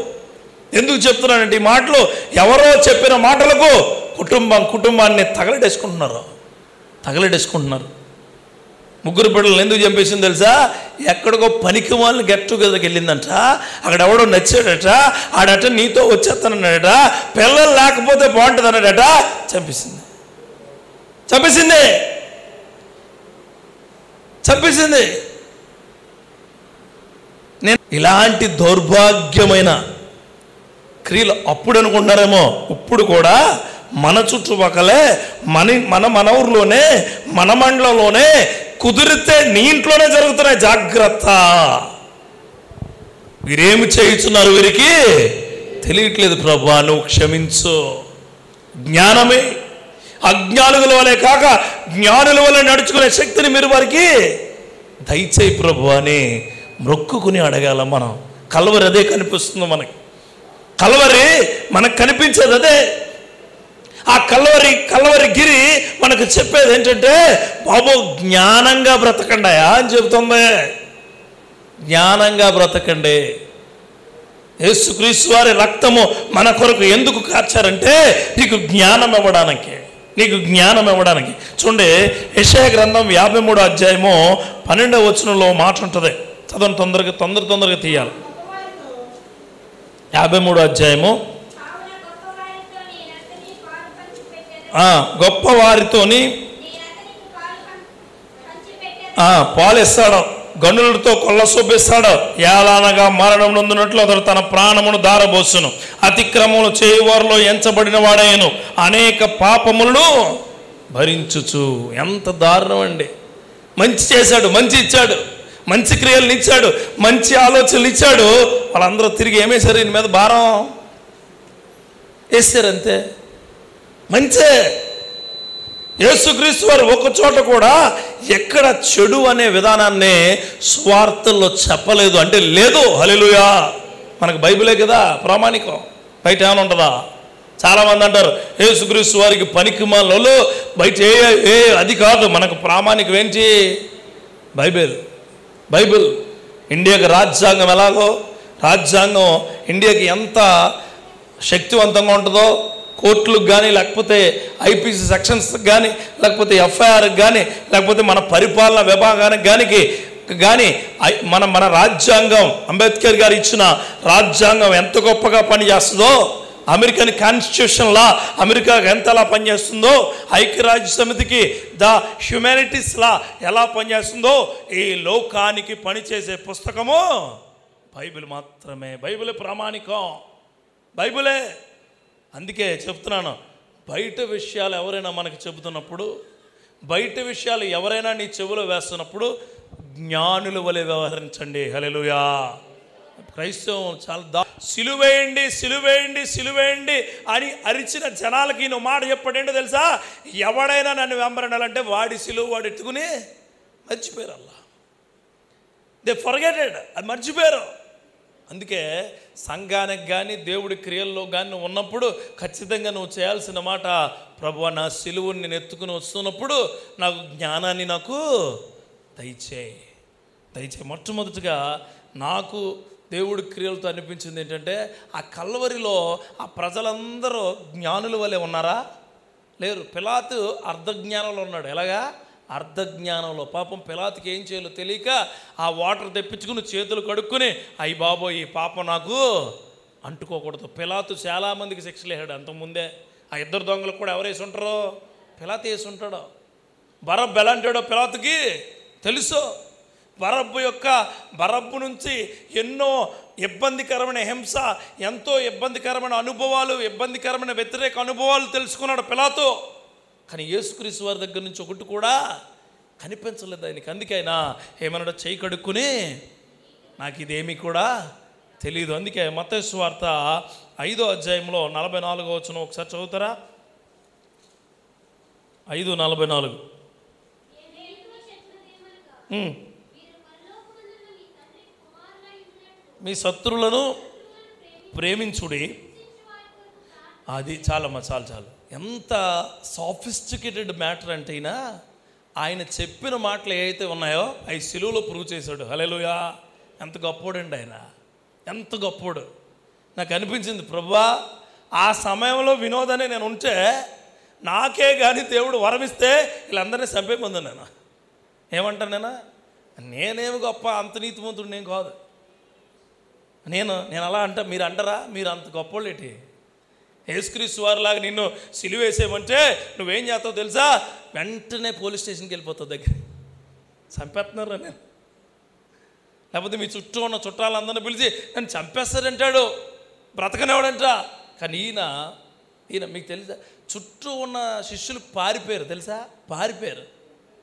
ఎందుకు చెప్తున్నానంటే ఈ మాటలు ఎవరో చెప్పిన మాటలకు కుటుంబాన్ని తగలడేసుకుంటున్నారు. ముగ్గురు బిడ్డలు ఎందుకు చంపేసింది తెలుసా? ఎక్కడికో పనికి వాళ్ళని గెట్ టుగెదర్కి వెళ్ళిందంట. అక్కడ ఎవడో నచ్చాడట, ఆడట నీతో వచ్చేస్తానన్నాడట, పిల్లలు లేకపోతే బాగుంటుంది అన్నాడట, చంపేసింది. నేను ఇలాంటి దౌర్భాగ్యమైన క్రియలు అప్పుడు అనుకుంటారేమో, ఇప్పుడు కూడా మన చుట్టుపక్కలే, మన ఊర్లోనే, మన మండలంలోనే, కుదిరితే నీ ఇంట్లోనే జరుగుతున్నాయి. జాగ్రత్త. వీరేమి చేయుచున్నారు? వీరికి తెలియట్లేదు. ప్రభువా నువ్వు క్షమించు. జ్ఞానమే అజ్ఞానుల వలె కాక జ్ఞానుల వలె నడుచుకునే శక్తిని మీరు వారికి దయచేయి ప్రభు అని మొక్కుకుని అడగాల. మనం కల్వరి అదే కనిపిస్తుంది మనకి. కల్వరి మనకు కనిపించేది అదే. ఆ కల్వరి గిరి మనకు చెప్పేది ఏంటంటే, బాబు జ్ఞానంగా బ్రతకండాయా అని చెబుతుంది. జ్ఞానంగా బ్రతకండి. యేసుక్రీస్తు వారి రక్తము మన కొరకు ఎందుకు కార్చారంటే నీకు జ్ఞానం ఇవ్వడానికి. చూడండి, యెషయా గ్రంథం 53వ అధ్యాయము 12వ వచనంలో మాట ఉంటుంది. చదవండి, తొందరగా తీయాలి. 53వ అధ్యాయము. గొప్ప వారితోని పాలిస్తాడు, గనులతో కొల్ల చూపిస్తాడు. ఏలానగా మరణం నొందినట్లు అతడు తన ప్రాణమును దారబోసును. అతిక్రమములు చేయువారిలో ఎంచబడిన వాడైను, అనేక పాపములను భరించుచు. ఎంత దారుణం అండి. మంచి చేశాడు, మంచి ఇచ్చాడు, మంచి క్రియలను ఇచ్చాడు, మంచి ఆలోచనలు ఇచ్చాడు. వాళ్ళందరూ తిరిగి ఏమేశారు? ఈయన మీద భారం వేస్తారు, అంతే. మంచే. యేసుక్రీస్తు వారు ఒక చోట కూడా ఎక్కడ చెడు అనే విధానాన్ని స్వార్థంలో చెప్పలేదు, అంటే లేదు. హల్లెలూయా. మనకు బైబిలే కదా ప్రామాణికం, బయట ఏమైనా ఉంటుందా? చాలామంది అంటారు యేసుక్రీస్తు వారికి పనికి మాలలో బయట అది కాదు. మనకు ప్రామాణికం ఏంటి? బైబిల్. ఇండియాకి రాజ్యాంగం ఎలాగో, రాజ్యాంగం ఇండియాకి ఎంత శక్తివంతంగా ఉంటుందో, కోర్టులకు కానీ, లేకపోతే ఐపీసీ సెక్షన్స్కి కానీ, లేకపోతే ఎఫ్ఐఆర్కి కానీ, లేకపోతే మన పరిపాలన విభాగానికి కానీ మన రాజ్యాంగం, అంబేద్కర్ గారు ఇచ్చిన రాజ్యాంగం ఎంత గొప్పగా పనిచేస్తుందో, అమెరికన్ కాన్స్టిట్యూషన్ లా అమెరికాకి ఎంతలా పనిచేస్తుందో, ఐక్యరాజ్య సమితికి ద హ్యుమానిటీస్ లా ఎలా పనిచేస్తుందో, ఈ లోకానికి పనిచేసే పుస్తకము బైబిల్ మాత్రమే. బైబిలే ప్రామాణికం, బైబిలే. అందుకే చెప్తున్నాను, బయట విషయాలు ఎవరైనా మనకి చెబుతున్నప్పుడు, బయట విషయాలు ఎవరైనా నీ చెవిలో వేస్తున్నప్పుడు జ్ఞానుల వలె వ్యవహరించండి. హల్లెలూయా. క్రైస్తవం చాలా సిలువేయండి అని అరిచిన జనాలకి నువ్వు మాట చెప్పడేంటో తెలుసా? ఎవడైనా నన్ను వెంబడాలంటే వాడి సిలువ వాడు ఎత్తుకుని మర్చిపోయారు. అలా దే ఫర్గెటెడ్, అది మర్చిపోయారు. అందుకే సంఘానికి కానీ దేవుడి క్రియల్లో కానీ నువ్వు ఉన్నప్పుడు ఖచ్చితంగా నువ్వు చేయాల్సిన మాట, ప్రభువా నా సిలువని నేను ఎత్తుకుని వస్తున్నప్పుడు నాకు జ్ఞానాన్ని నాకు దయచేయి. మొట్టమొదటిగా నాకు దేవుడి క్రియలతో అనిపించింది ఏంటంటే ఆ కల్వరిలో ఆ ప్రజలందరూ జ్ఞానుల వలె ఉన్నారా? లేరు. పిలాతు అర్ధజ్ఞానంలో ఉన్నాడు. ఎలాగా? అర్ధజ్ఞానంలో. పాపం పిలాతుకి ఏం చేయాలో తెలియక ఆ వాటర్ తెప్పించుకుని చేతులు కడుక్కుని అయ్యి బాబోయ్ ఈ పాపం నాకు అంటుకోకూడదు. పిలాతు చాలామందికి శిక్షలు వేసాడు అంతకుముందే. ఆ ఇద్దరు దొంగలకు కూడా ఎవరు వేసి ఉంటారో? పిలాతు వేసి ఉంటాడో. బరబ్బు ఎలా అంటాడో పిలాతుకి తెలుసు. బరబ్బు నుంచి ఎన్నో ఇబ్బందికరమైన హింస, ఎంతో ఇబ్బందికరమైన అనుభవాలు, ఇబ్బందికరమైన వ్యతిరేక అనుభవాలు తెలుసుకున్నాడు పిలాతు. కానీ యేసుక్రీస్తు వారి దగ్గర నుంచి ఒకటి కూడా కనిపించలేదు ఆయనకి. అందుకే ఆయన ఏమన్నాడో? చేయి కడుక్కుని నాకు ఇదేమీ కూడా తెలియదు. అందుకే మత్తయి సువార్త 5వ అధ్యాయంలో 44వ వచనం ఒకసారి చదువుతారా? 5:44. మీ శత్రువులను ప్రేమించుడి. అది చాలమ్మా, చాలు. ఎంత సాఫిస్టికేటెడ్ మ్యాటర్ అంటే ఆయన చెప్పిన మాటలు ఏవైతే ఉన్నాయో అవి సిలువలో ప్రూవ్ చేశాడు. హల్లెలూయా! ఎంత గొప్పోడండి ఆయన, ఎంత గొప్పోడు. నాకు అనిపించింది, ప్రభువా ఆ సమయంలో వినోదనే నేను ఉంటే నాకే కానీ దేవుడు వరమిస్తే వీళ్ళందరినీ చంపేమంది. నేను ఏమంటాను? నేనేమి గొప్ప అంత నీతిమంతుడు నేను కాదు. నేను అలా అంటా, మీరు అంటారా? మీరు అంత గొప్పోళ్ళేటి? యేసుక్రీస్తు వారిలాగా నిన్ను సిలువేసేయమంటే నువ్వేం చేస్తావు తెలుసా? వెంటనే పోలీస్ స్టేషన్కి వెళ్ళిపోతావు, దగ్గర చంపేస్తున్నారా నేను. లేకపోతే మీ చుట్టూ ఉన్న చుట్టాలందరినీ పిలిచి నన్ను చంపేస్తాడంటాడు, బ్రతకనేవాడంట. కానీ ఈయన మీకు తెలుసా, చుట్టూ ఉన్న శిష్యులు పారిపోయారు తెలుసా? పారిపోయారు,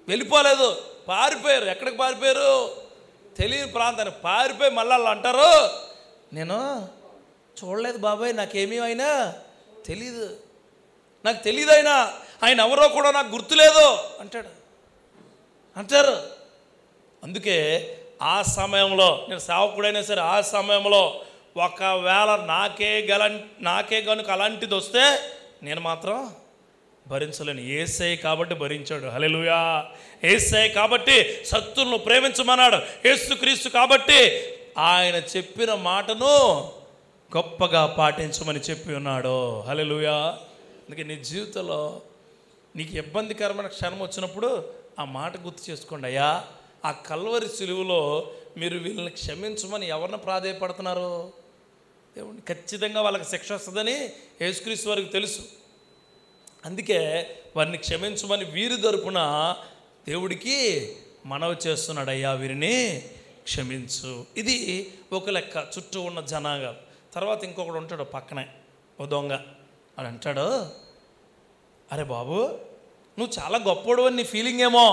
వెళ్ళిపోలేదు, పారిపోయారు. ఎక్కడికి పారిపోయారు? తెలియని ప్రాంతానికి పారిపోయి మళ్ళీ వాళ్ళు అంటారు, నేను చూడలేదు బాబాయ్, నాకేమీ అయినా తెలీదు, నాకు తెలియదు ఆయన ఎవరో కూడా నాకు గుర్తులేదు అంటారు. అందుకే ఆ సమయంలో నేను సేవకుడైనా సరే ఆ సమయంలో ఒకవేళ నాకే కనుక అలాంటిది వస్తే నేను మాత్రం భరించలేను. యేసయ్య కాబట్టి భరించాడు. హల్లెలూయా! యేసయ్య కాబట్టి శత్రువులను ప్రేమించమన్నాడు. యేసుక్రీస్తు కాబట్టి ఆయన చెప్పిన మాటను గొప్పగా పాటించమని చెప్పి ఉన్నాడు. హల్లెలూయా! అందుకే నీ జీవితంలో నీకు ఇబ్బందికరమైన క్షణం వచ్చినప్పుడు ఆ మాట గుర్తు చేసుకోండి. అయ్యా, ఆ కల్వరి సిలువలో మీరు వీళ్ళని క్షమించమని ఎవరిని ప్రాధేయపడుతున్నారు? దేవుడిని. ఖచ్చితంగా వాళ్ళకి శిక్ష వస్తుందని యేసుక్రీస్తు వారికి తెలుసు. అందుకే వారిని క్షమించమని వీరి తరపున దేవుడికి మనవి చేస్తున్నాడు, అయ్యా వీరిని క్షమించు. ఇది ఒక లెక్క, చుట్టూ ఉన్న జనాగా. తర్వాత ఇంకొకడు ఉంటాడు పక్కనే, ఓ దొంగ. అని అంటాడు, అరే బాబు నువ్వు చాలా గొప్పోడు అని నీ ఫీలింగ్ ఏమో.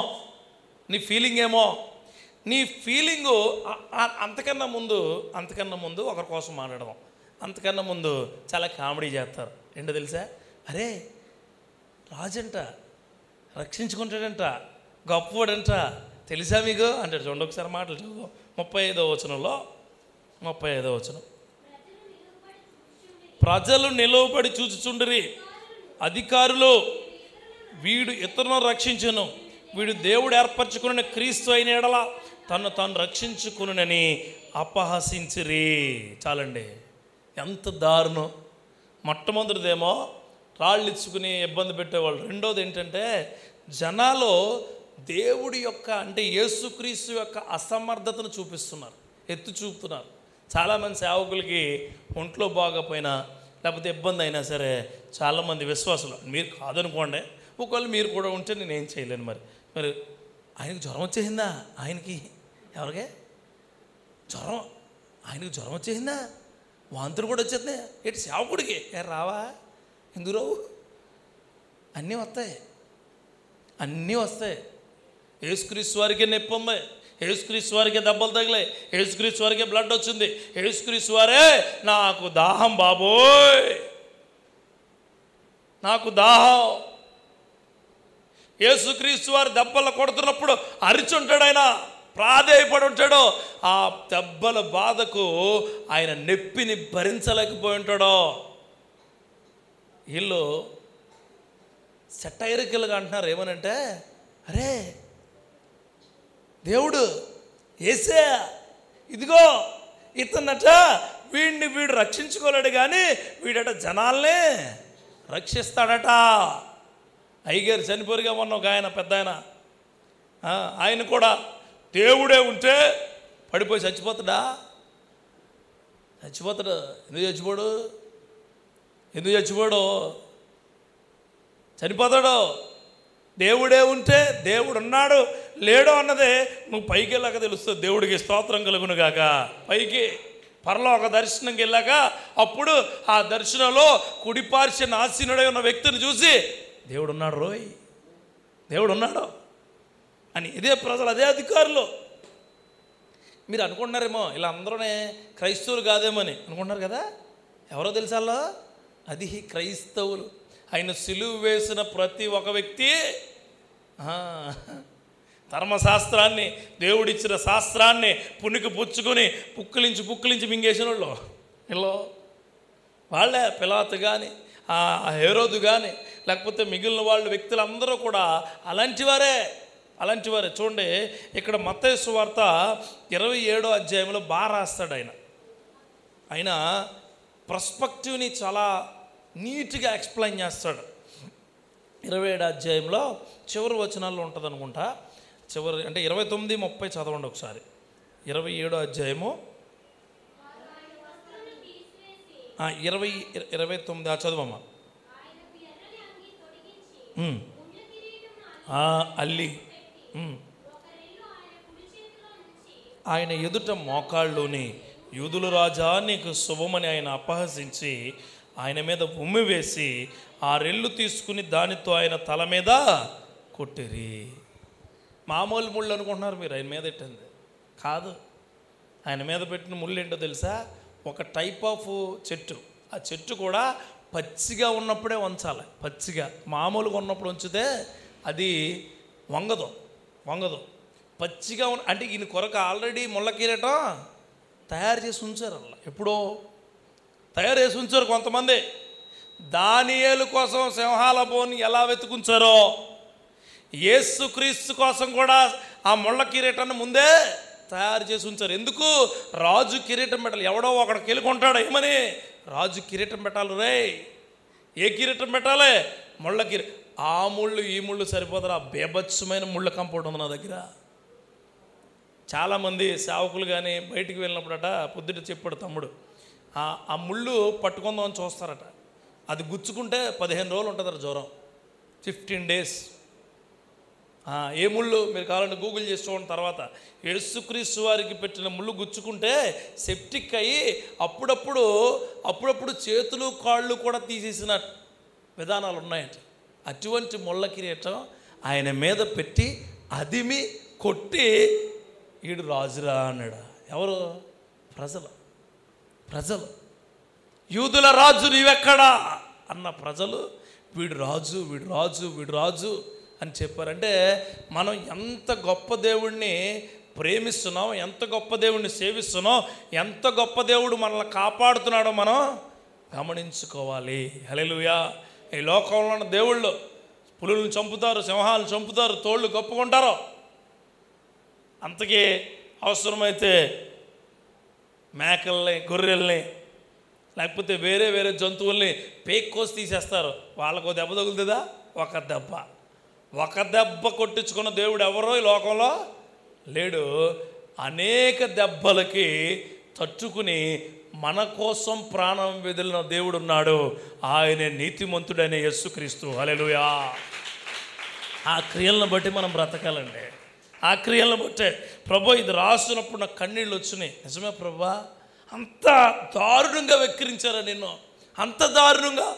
నీ ఫీలింగు అంతకన్నా ముందు ఒకరి కోసం మాట్లాడదాం. అంతకన్నా ముందు చాలా కామెడీ చేస్తారు. ఏంటో తెలుసా? అరే రాజంట రక్షించుకుంటాడంట, గొప్పవాడంట, తెలుసా మీకు అంటాడు. చూడండి ఒకసారి మాటలు చదువు. 35వ వచనంలో, 35వ వచనం. ప్రజలు నిలువబడి చూచుచుండిరి, అధికారులు వీడు ఇతరులను రక్షించును, వీడు దేవుడు ఏర్పరచుకున్న క్రీస్తు అయిన ఎడల తను తాను రక్షించుకునని అపహసించిరి. చాలండి, ఎంత దారుణం. మొట్టమొదటిదేమో రాళ్ళు ఇచ్చుకుని ఇబ్బంది పెట్టేవాళ్ళు. రెండోది ఏంటంటే జనాలు దేవుడి యొక్క అంటే యేసుక్రీస్తు యొక్క అసమర్థతను చూపిస్తున్నారు, ఎత్తు చూపుతున్నారు. చాలామంది సేవకులకి ఒంట్లో బాగపోయినా లేకపోతే ఇబ్బంది అయినా సరే చాలామంది విశ్వాసులు, మీరు కాదనుకోండి, ఒకవేళ మీరు కూడా ఉంటే నేనేం చేయలేను. మరి ఆయనకు జ్వరం వచ్చేసిందా? ఎవరికి జ్వరం? ఆయనకు జ్వరం వచ్చేసిందా? వాంతులు కూడా వచ్చేస్తున్నాయి ఏంటి సేవకుడికి? రావా? ఎందుకు రావు? అన్నీ వస్తాయి. యేసుక్రీస్తు వారికే నొప్పి ఉంది, యేసుక్రీస్తు వారికే దెబ్బలు తగిలాయి, యేసుక్రీస్తు వారికే బ్లడ్ వచ్చింది, యేసుక్రీస్తు వారే నాకు దాహం బాబోయ్, నాకు దాహం. యేసుక్రీస్తు వారి దెబ్బలు కొడుతున్నప్పుడు అరిచుంటాడు, ఆయన ప్రాధేయపడి ఉంటాడు. ఆ దెబ్బల బాధకు ఆయన నొప్పిని భరించలేకపోయి ఉంటాడో. వీళ్ళు సెటైరికల్గా అంటున్నారు, ఏమనంటే అరే దేవుడు యేసయ్య ఇదిగో ఇతనట వీడు రక్షించుకోలేడు, కానీ వీడట జనాల్నే రక్షిస్తాడట. అయ్యగారు చనిపోరుగా మొన్న ఒక ఆయన, పెద్ద ఆయన కూడా దేవుడే ఉంటే పడిపోయి చచ్చిపోతాడా? చచ్చిపోతాడు. ఎందుకు చచ్చిపోడు? చనిపోతాడు. దేవుడే ఉంటే, దేవుడు ఉన్నాడు లేడో అన్నదే నువ్వు పైకి వెళ్ళాక తెలుస్తుంది. దేవుడికి స్తోత్రం కలుగును గాక. పైకి పరలోక దర్శనంకి వెళ్ళాక అప్పుడు ఆ దర్శనంలో కుడిపార్శ్వ ఆసీనుడై ఉన్న వ్యక్తిని చూసి దేవుడు ఉన్నాడు రోయ్, దేవుడు ఉన్నాడు అని. ఇదే ప్రజలు, అదే అధికారులు. మీరు అనుకుంటున్నారేమో ఇలా అందరూనే క్రైస్తవులు కాదేమో అని అనుకుంటున్నారు కదా. ఎవరో తెలుసాలో? అది క్రైస్తవులు. ఆయన సిలువ వేసిన ప్రతి ఒక్క వ్యక్తి ధర్మశాస్త్రాన్ని, దేవుడిచ్చిన శాస్త్రాన్ని పుణికి పుచ్చుకొని పుక్కిలించి మింగేసిన వాళ్ళు వాళ్ళే. పిలాతు కానీ, హేరోదు కానీ, లేకపోతే మిగిలిన వాళ్ళు వ్యక్తులందరూ కూడా అలాంటివారే. చూడండి, ఇక్కడ మత్తయి సువార్త 27వ అధ్యాయంలో బాగా రాస్తాడు ఆయన పర్స్పెక్టివ్ని చాలా నీట్గా ఎక్స్ప్లెయిన్ చేస్తాడు. 27వ అధ్యాయంలో చివరి వచనాల్లో ఉంటుంది అనుకుంటా. చివరి అంటే 29-30 చదవండి ఒకసారి. 27వ అధ్యాయము 29 చదవమ్మా. అల్లి ఆయన ఎదుట మోకాళ్ళుని, యూదుల రాజా నీకు శుభమని ఆయన అపహసించి ఆయన మీద ఉమ్మి వేసి ఆ రెల్లు తీసుకుని దానితో ఆయన తల మీద కొట్టిరి. మామూలు ముళ్ళు అనుకుంటున్నారు మీరు, ఆయన మీద పెట్టింది కాదు. ఆయన మీద పెట్టిన ముళ్ళు ఏంటో తెలుసా? ఒక టైప్ ఆఫ్ చెట్టు. ఆ చెట్టు కూడా పచ్చిగా ఉన్నప్పుడే ఉంచాలి. పచ్చిగా మామూలుగా ఉన్నప్పుడు ఉంచితే అది వంగదు. పచ్చిగా అంటే ఈయన కొరకు ఆల్రెడీ ముళ్ళ కిరీటం తయారు చేసి ఉంచారు. అలా ఎప్పుడో తయారు చేసి ఉంచారు కొంతమంది. దానియేలు కోసం సింహాల బోని ఎలా వెతుకుంచారో యేసుక్రీస్తు కోసం కూడా ఆ ముళ్ళ కిరీటాన్ని ముందే తయారు చేసి ఉంచారు. ఎందుకు? రాజు కిరీటం పెట్టాలి. ఎవడో ఒకడు కెలుకుంటాడు ఏమని, రాజు కిరీటం పెట్టాలి. రే ఏ కిరీటం పెట్టాలి? ముళ్ళ కిరీటం. ఆ ముళ్ళు ఈ ముళ్ళు సరిపోతారు. ఆ బేభత్సమైన ముళ్ళ కంపౌండ్ ఉంది నా దగ్గర. చాలామంది సేవకులు కానీ బయటికి వెళ్ళినప్పుడట పొద్దుట చెప్పాడు తమ్ముడు, ఆ ముళ్ళు పట్టుకుందామని చూస్తారట. అది గుచ్చుకుంటే 15 రోజులు ఉంటుందట జ్వరం, 15 days. ఏ ముళ్ళు మీరు కావాలంటే గూగుల్ చేసి చూడండి. తర్వాత యేసుక్రీస్తు వారికి పెట్టిన ముళ్ళు గుచ్చుకుంటే సెప్టిక్ అయ్యి అప్పుడప్పుడు చేతులు కాళ్ళు కూడా తీసేసిన విధానాలు ఉన్నాయట. అటువంటి ముళ్ళ కిరీటం ఆయన మీద పెట్టి అదిమి కొట్టి ఈడు రాజురా అన్నాడు. ఎవరు? ప్రజలు యూదుల రాజు నీవెక్కడా అన్న ప్రజలు వీడు రాజు అని చెప్పారంటే మనం ఎంత గొప్ప దేవుణ్ణి ప్రేమిస్తున్నాం, ఎంత గొప్ప దేవుణ్ణి సేవిస్తున్నాం, ఎంత గొప్ప దేవుడు మనల్ని కాపాడుతున్నాడో మనం గమనించుకోవాలి. హల్లెలూయా. ఈ లోకంలో ఉన్న దేవుళ్ళు పులులను చంపుతారు, సింహాలను చంపుతారు, తోళ్ళు కప్పుకుంటారు. అంతకీ అవసరమైతే మేకల్ని, గొర్రెల్ని, లేకపోతే వేరే జంతువుల్ని కోసి తీసేస్తారు. వాళ్ళకు దెబ్బ తగులుతుందా? ఒక దెబ్బ కొట్టించుకున్న దేవుడు ఎవరో ఈ లోకంలో లేడు. అనేక దెబ్బలకి తట్టుకుని మన కోసం ప్రాణం వదిలిన దేవుడు ఉన్నాడు. ఆయన నీతిమంతుడైన యేసుక్రీస్తు. హల్లెలూయా. ఆ క్రియలను బట్టి మనం బ్రతకాలండి. ఆ క్రియలను బట్టే ప్రభు ఇది రాస్తున్నప్పుడు నాకు కన్నీళ్ళు వచ్చినాయి. నిజమే ప్రభా, అంత దారుణంగా వెక్కిరించారా నిన్ను, అంత దారుణంగా.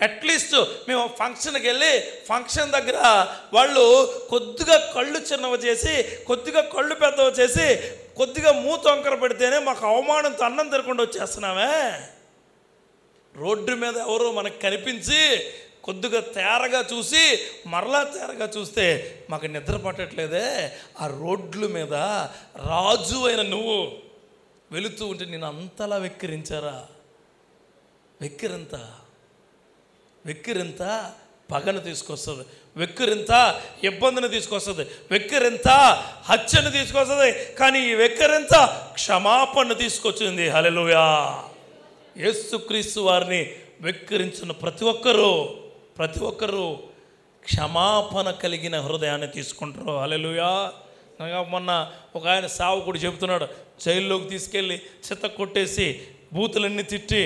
అట్లీస్ట్ మేము ఫంక్షన్కి వెళ్ళి ఫంక్షన్ దగ్గర వాళ్ళు కొద్దిగా కళ్ళు చిన్నవి చేసి, కొద్దిగా కళ్ళు పెద్దవి చేసి, కొద్దిగా మూత వంకర పెడితేనే మాకు అవమానంతో అన్నం తినకుండా వచ్చేస్తున్నామే. రోడ్డు మీద ఎవరో మనకు కనిపించి కొద్దిగా తేరగా చూసి మరలా తేరగా చూస్తే మాకు నిద్ర పట్టట్లేదే. ఆ రోడ్ల మీద రాజు అయిన నువ్వు వెళుతూ ఉంటే నేను అంతలా వెక్కిరించారా? వెక్కిరింత పగను తీసుకొస్తుంది, వెక్కిరింత ఇబ్బందిని తీసుకొస్తుంది, వెక్కిరింత హత్యను తీసుకొస్తుంది. కానీ ఈ వెక్కిరింత క్షమాపణ తీసుకొచ్చింది. హల్లెలూయా. యేసుక్రీస్తు వారిని వెక్కిరించిన ప్రతి ఒక్కరూ క్షమాపణ కలిగిన హృదయాన్ని తీసుకుంటారు. హల్లెలూయా. మొన్న ఒక ఆయన సావుకుడు చెబుతున్నాడు, జైల్లోకి తీసుకెళ్ళి చెత్త కొట్టేసి బూతులన్నీ తిట్టి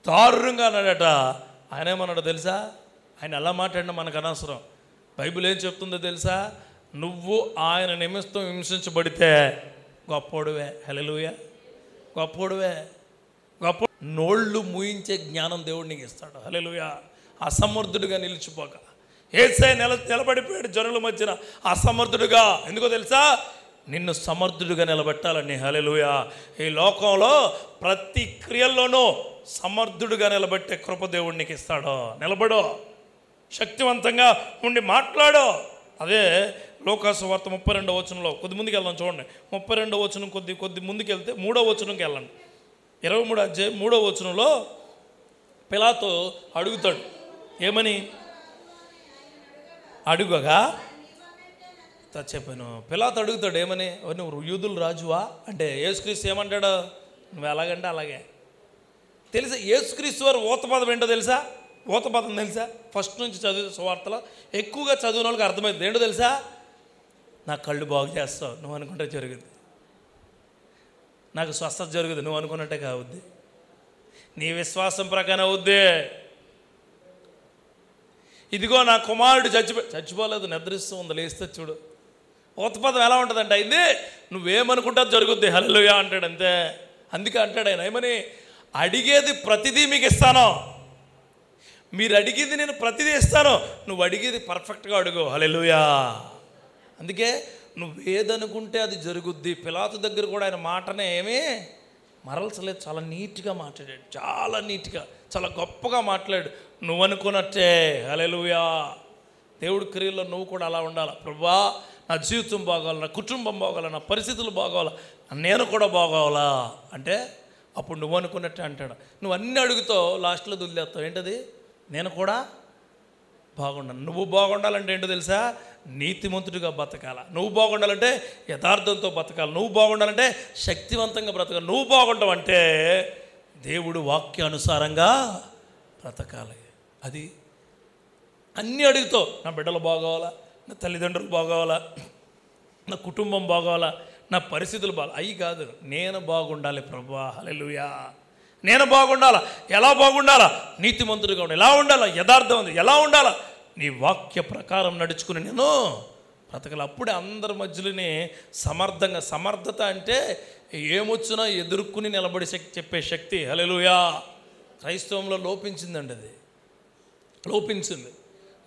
దారుణంగా అన్నాడట. ఆయన ఏమన్నాడో తెలుసా? ఆయన ఎలా మాట్లాడినా మనకు అనవసరం. బైబిల్ ఏం చెప్తుందో తెలుసా? నువ్వు ఆయన నిమిత్తం హింసించబడితే గొప్పోడువే. హల్లెలూయా. గొప్పోడువే. గొప్ప నోళ్ళు మూయించే జ్ఞానం దేవుడు నీకు ఇస్తాడు. హల్లెలూయా. అసమర్థుడిగా నిలిచిపోక. యేసయ్య నిలబడిపోయాడు జనుల మధ్యన అసమర్థుడుగా. ఎందుకో తెలుసా? నిన్ను సమర్థుడిగా నిలబెట్టాలని. హల్లెలూయా. ఈ లోకంలో ప్రతి క్రియల్లోనూ సమర్థుడిగా నిలబెట్టే కృప దేవుడు నీకు ఇస్తాడో. నిలబడో, శక్తివంతంగా ఉండి మాట్లాడో. అదే లోకాసు వార్త 32వ వచనంలో కొద్ది ముందుకు వెళ్దాం చూడండి. 32వ వచనం కొద్ది ముందుకు వెళ్తే 3వ వచనంకి వెళ్ళండి. 23వ అధ్యాయం 3వ వచనంలో పిలాతు అడుగుతాడు. ఏమని అడుగగా చెప్పాను. పిలాతు అడుగుతాడు ఏమని? నువ్వు యూదుల రాజువా అంటే యేసుక్రీస్తు ఏమంటాడు? నువ్వు ఎలాగంటే అలాగే. తెలుసా యేసుక్రీస్తు వారు ఊతపదం ఏంటో తెలుసా? ఊతపదం తెలుసా? ఫస్ట్ నుంచి చదివిన సువార్తలో ఎక్కువగా చదివిన వాళ్ళకి అర్థమైంది. ఏంటో తెలుసా? నా కళ్ళు బాగు చేస్తావు, నువ్వు అనుకుంటే జరుగుద్ది. నాకు స్వస్థత జరుగుద్ది, నువ్వు అనుకున్నట్టే కావద్ది. నీ విశ్వాసం ప్రకారం అవుద్ది. ఇదిగో నా కుమారుడు చచ్చిపోలేదు, నిద్రిస్తూ ఉంది, లేస్తే చూడు. ఊతపదం ఎలా ఉంటుందంటే అయింది నువ్వేమనుకుంటా జరుగుద్ది. హల్లెలూయా అంటాడు అంతే. అందుకే అంటాడు ఆయన ఏమని? అడిగేది ప్రతిదీ మీకు ఇస్తాను. మీరు అడిగేది నేను ప్రతిదీ ఇస్తాను. నువ్వు అడిగేది పర్ఫెక్ట్గా అడుగు. హల్లెలూయా. అందుకే నువ్వేదనుకుంటే అది జరుగుద్ది. పిలాతు దగ్గర కూడా ఆయన మాటనే ఏమీ మరల్చలేదు. చాలా నీట్గా మాట్లాడాడు, చాలా నీట్గా, చాలా గొప్పగా మాట్లాడు. నువ్వు అనుకున్నట్టే. హల్లెలూయా. దేవుడి క్రియల్లో నువ్వు కూడా అలా ఉండాలి. ప్రభువా, నా జీవితం బాగోవాలి, నా కుటుంబం బాగోవాలి, నా పరిస్థితులు బాగోవాలి, నేను కూడా బాగోవాలా అంటే అప్పుడు నువ్వు అనుకున్నట్టే అంటాడు. నువ్వు అన్నీ అడుగుతావు, లాస్ట్లో దుల్లేస్తావు. ఏంటది? నేను కూడా బాగుండాలి. నువ్వు బాగుండాలంటే ఏంటో తెలుసా? నీతిమంతుడిగా బతకాల. నువ్వు బాగుండాలంటే యథార్థంతో బతకాలి. నువ్వు బాగుండాలంటే శక్తివంతంగా బ్రతకాలి. నువ్వు బాగుంటావంటే దేవుడు వాక్యానుసారంగా బ్రతకాలి. అది అన్నీ అడుగుతావు. నా బిడ్డలు బాగోవాలా, నా తల్లిదండ్రులు బాగోవాలా, నా కుటుంబం బాగోవాలా, నా పరిస్థితులు అవి కాదు. నేను బాగుండాలి ప్రభువా. హల్లెలూయా. నేను బాగుండాలా. ఎలా బాగుండాలా? నీతిమంతుడిగా ఉండాలి. ఎలా ఉండాలా? యథార్థం ఉంది. ఎలా ఉండాలా? నీ వాక్య ప్రకారం నడుచుకుని నేను బ్రతకాలి. అప్పుడే అందరి మధ్యలోనే సమర్థత అంటే ఏమొచ్చినా ఎదుర్కొని నిలబడి చెప్పే శక్తి. హల్లెలూయా. క్రైస్తవంలో లోపించిందండి. అది లోపించింది.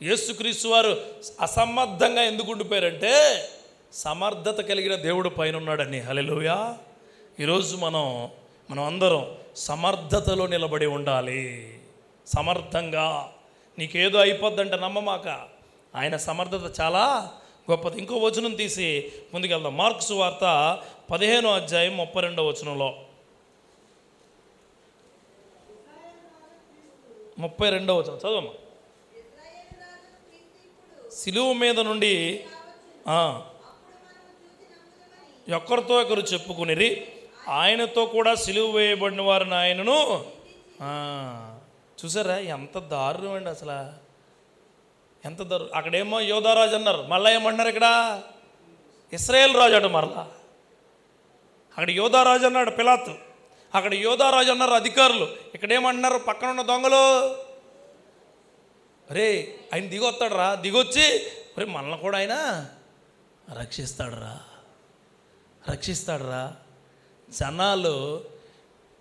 యేసుక్రీస్తు వారు అసమర్థంగా ఎందుకు ఉండిపోయారంటే సమర్థత కలిగిన దేవుడు పైన ఉన్నాడని. హల్లెలూయా. ఈరోజు మనం అందరం సమర్థతలో నిలబడి ఉండాలి. సమర్థంగా. నీకేదో అయిపోద్దంటే నమ్మమాక. ఆయన సమర్థత చాలా గొప్పది. ఇంకో వచనం తీసి ముందుకెళ్దాం. మార్కు సువార్త 15వ అధ్యాయం 32వ వచనంలో 32వ వచనం చదవమ్మా. సిలువ మీద నుండి ఒకరితో ఒకరు చెప్పుకునిరి, ఆయనతో కూడా సిలువ వేయబడిన వారిని ఆయనను. చూసారా ఎంత దారుణం అండి అసలు, ఎంత దారుణం. అక్కడేమో యోధారాజు అన్నారు, మళ్ళీ ఏమన్నారు ఇక్కడ? ఇశ్రాయేల్ రాజు అట. మరలా అక్కడ యోధారాజు అన్నాడు పిలాతు, అక్కడ యోధారాజు అన్నారు అధికారులు. ఇక్కడేమన్నారు పక్కన ఉన్న దొంగలు? రే ఆయన దిగొస్తాడు రా, దిగొచ్చి రే మనల్ని కూడా ఆయన రక్షిస్తాడు రా. జనాలు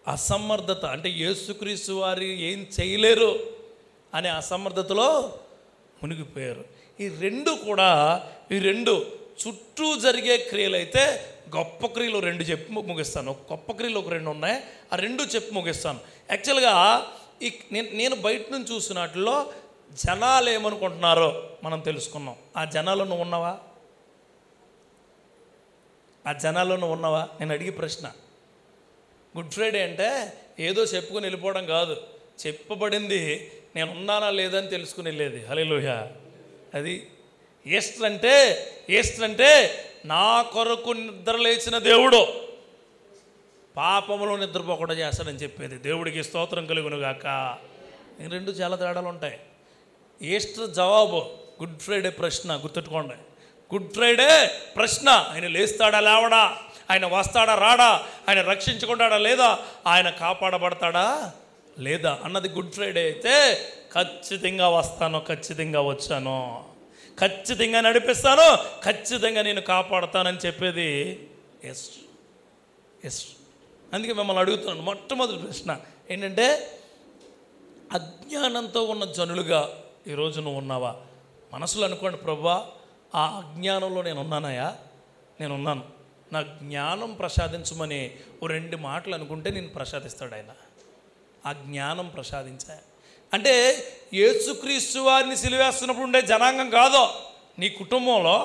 అసమర్థత అంటే యేసుక్రీస్తు వారి ఏం చేయలేరు అనే అసమర్థతలో మునిగిపోయారు. ఈ రెండు చుట్టూ జరిగే క్రియలు అయితే గొప్ప క్రియలు 2 చెప్పి ముగిస్తాను. గొప్ప క్రియలు ఒక 2 ఉన్నాయి, ఆ 2 చెప్పి ముగిస్తాను. యాక్చువల్గా నేను బయట నుంచి చూసినట్లో జనాలు ఏమనుకుంటున్నారో మనం తెలుసుకున్నాం. ఆ జనాల్లో నువ్వు ఉన్నావా? ఆ జనాల్లో నువ్వు ఉన్నావా? నేను అడిగే ప్రశ్న. గుడ్ ఫ్రైడే అంటే ఏదో చెప్పుకొని వెళ్ళిపోవడం కాదు. చెప్పబడింది నేను ఉన్నానా లేదని తెలుసుకుని వెళ్ళేది. హల్లెలూయా. అది ఈస్టర్ అంటే నా కొరకు నిద్ర లేచిన దేవుడు పాపములో నిద్రపోకుండా చేస్తాడని చెప్పేది. దేవుడికి స్తోత్రం కలుగునుగాక. ఈ రెండు చాలా తేడాలు ఉంటాయి. ఈస్టర్ జవాబు గుడ్ ఫ్రైడే ప్రశ్న గుర్తుపెట్టుకోండి. గుడ్ ఫ్రైడే ప్రశ్న, ఆయన లేస్తాడా లేవడా, ఆయన వస్తాడా రాడా, ఆయన రక్షించుకుంటాడా లేదా, ఆయన కాపాడబడతాడా లేదా అన్నది గుడ్ ఫ్రైడే అయితే ఖచ్చితంగా వస్తాను, ఖచ్చితంగా వచ్చాను, ఖచ్చితంగా నడిపిస్తాను, ఖచ్చితంగా నేను కాపాడుతానని చెప్పేది ఎస్. అందుకే మిమ్మల్ని అడుగుతున్నాను, మొట్టమొదటి ప్రశ్న ఏంటంటే, అజ్ఞానంతో ఉన్న జనులుగా ఈరోజు నువ్వు ఉన్నావా? మనసులో అనుకోండి, ప్రభువా ఆ అజ్ఞానంలో నేను ఉన్నానయా, నేను ఉన్నాను, నా జ్ఞానం ప్రసాదించమని ఓ 2 మాటలు అనుకుంటే నేను ప్రసాదిస్తాడు ఆయన. ఆ జ్ఞానం ప్రసాదించా అంటే యేసుక్రీస్తు వారిని సిలువేస్తున్నప్పుడు ఉండే జనాంగం కాదో, నీ కుటుంబంలో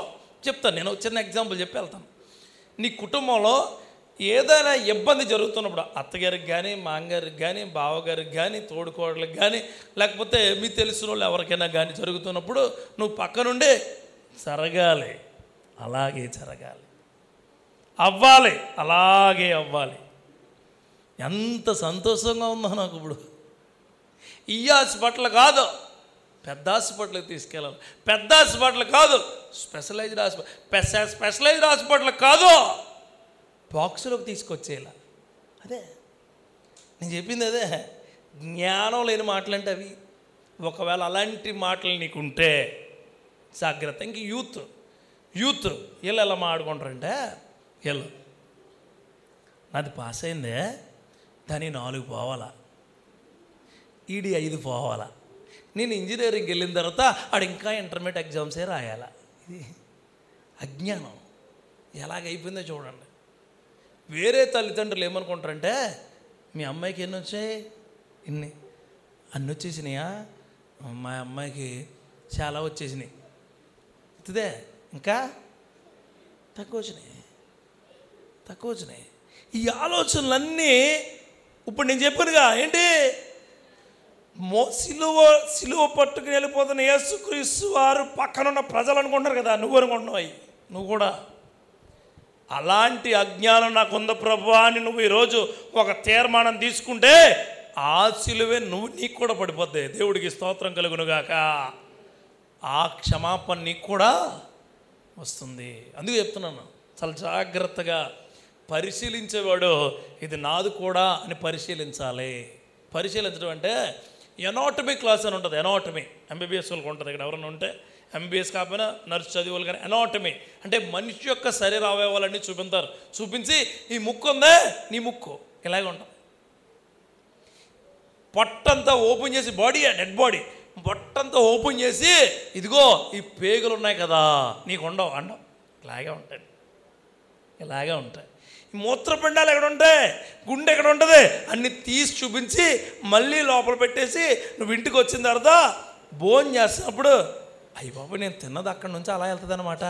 చెప్తాను నేను చిన్న ఎగ్జాంపుల్ చెప్పి వెళ్తాను. నీ కుటుంబంలో ఏదైనా ఇబ్బంది జరుగుతున్నప్పుడు, అత్తగారికి కానీ, మామగారికి కానీ, బావగారికి కానీ, తోడుకోడలకు కానీ, లేకపోతే మీ తెలిసిన వాళ్ళు ఎవరికైనా కానీ జరుగుతున్నప్పుడు నువ్వు పక్కనుండి జరగాలి, అలాగే జరగాలి, అవ్వాలి, అలాగే అవ్వాలి. ఎంత సంతోషంగా ఉందో నాకు ఇప్పుడు. ఈ హాస్పిటల్ కాదు, పెద్ద హాస్పిటల్కి తీసుకెళ్ళాలి, పెద్ద హాస్పిటల్ కాదు, స్పెషలైజ్డ్ హాస్పిటల్ కాదు, బాక్సులోకి తీసుకొచ్చేలా. అదే నేను చెప్పింది, అదే జ్ఞానం లేని మాటలు అంటే అవి. ఒకవేళ అలాంటి మాటలు నీకుంటే జాగ్రత్త. ఇంక యూత్ వీళ్ళు ఎలా మాట్లాడుకుంటారంటే, వీళ్ళు నాది పాస్ అయిందే, దాని 4 పోవాలా, ఈడి 5 పోవాలా, నేను ఇంజనీరింగ్కి వెళ్ళిన తర్వాత ఆడు ఇంకా ఇంటర్మీడియట్ ఎగ్జామ్సే రాయాలా. ఇది అజ్ఞానం ఎలాగైపోయిందో చూడండి. వేరే తల్లిదండ్రులు ఏమనుకుంటారంటే, మీ అమ్మాయికి ఎన్ని వచ్చాయి, అన్నీ వచ్చేసినాయా, మా అమ్మాయికి చాలా వచ్చేసినాయి, ఇదే ఇంకా తక్కువ వచ్చినాయి. ఈ ఆలోచనలన్నీ ఇప్పుడు నేను చెప్పానుగా, ఏంటి, సిలువ పట్టుకుని వెళ్ళిపోతున్న యేసుక్రీస్తు వారు పక్కనున్న ప్రజలు అనుకుంటారు కదా, నువ్వు అనుకుంటున్నావు, నువ్వు కూడా అలాంటి అజ్ఞానం నాకుంద ప్రభువా అని నువ్వు ఈరోజు ఒక తీర్మానం తీసుకుంటే ఆ సిలువే నీకు కూడా పడిపోద్ది. దేవుడికి స్తోత్రం కలుగునుగాక. ఆ క్షమాపణ నీకు కూడా వస్తుంది. అందుకే చెప్తున్నాను, చాలా జాగ్రత్తగా పరిశీలించేవాడు ఇది నాది కూడా అని పరిశీలించాలి. పరిశీలించడం అంటే ఎనాటమీ క్లాస్ అని ఉంటుంది. ఎనాటమీ ఎంబీబీఎస్ వాళ్ళకి ఉంటుంది. ఇక్కడ ఎవరైనా ఉంటే ఎంబీబీఎస్ కాకపోయినా నర్సు చదివాలి, కానీ ఎనాటమీ అంటే మనిషి యొక్క శరీర అవయవాలన్నీ చూపిస్తారు. చూపించి ఈ ముక్కు ఉందే, నీ ముక్కు ఇలాగే ఉంటుంది, పొట్టంతా ఓపెన్ చేసి, డెడ్ బాడీ పొట్టంతా ఓపెన్ చేసి, ఇదిగో ఈ పేగులు ఉన్నాయి కదా, నీకు ఉండవు, అండవు, ఇలాగే ఉంటాయి. ఈ మూత్రపిండాలు ఎక్కడ ఉంటాయి, గుండె ఎక్కడ ఉంటుంది, అన్ని తీసి చూపించి మళ్ళీ లోపల పెట్టేసి నువ్వు ఇంటికి వచ్చిన తర్వాత భోజనం చేస్తున్నప్పుడు, అయ్యి బాబు నేను తిన్నది అక్కడి నుంచి అలా వెళ్తుంది అన్నమాట.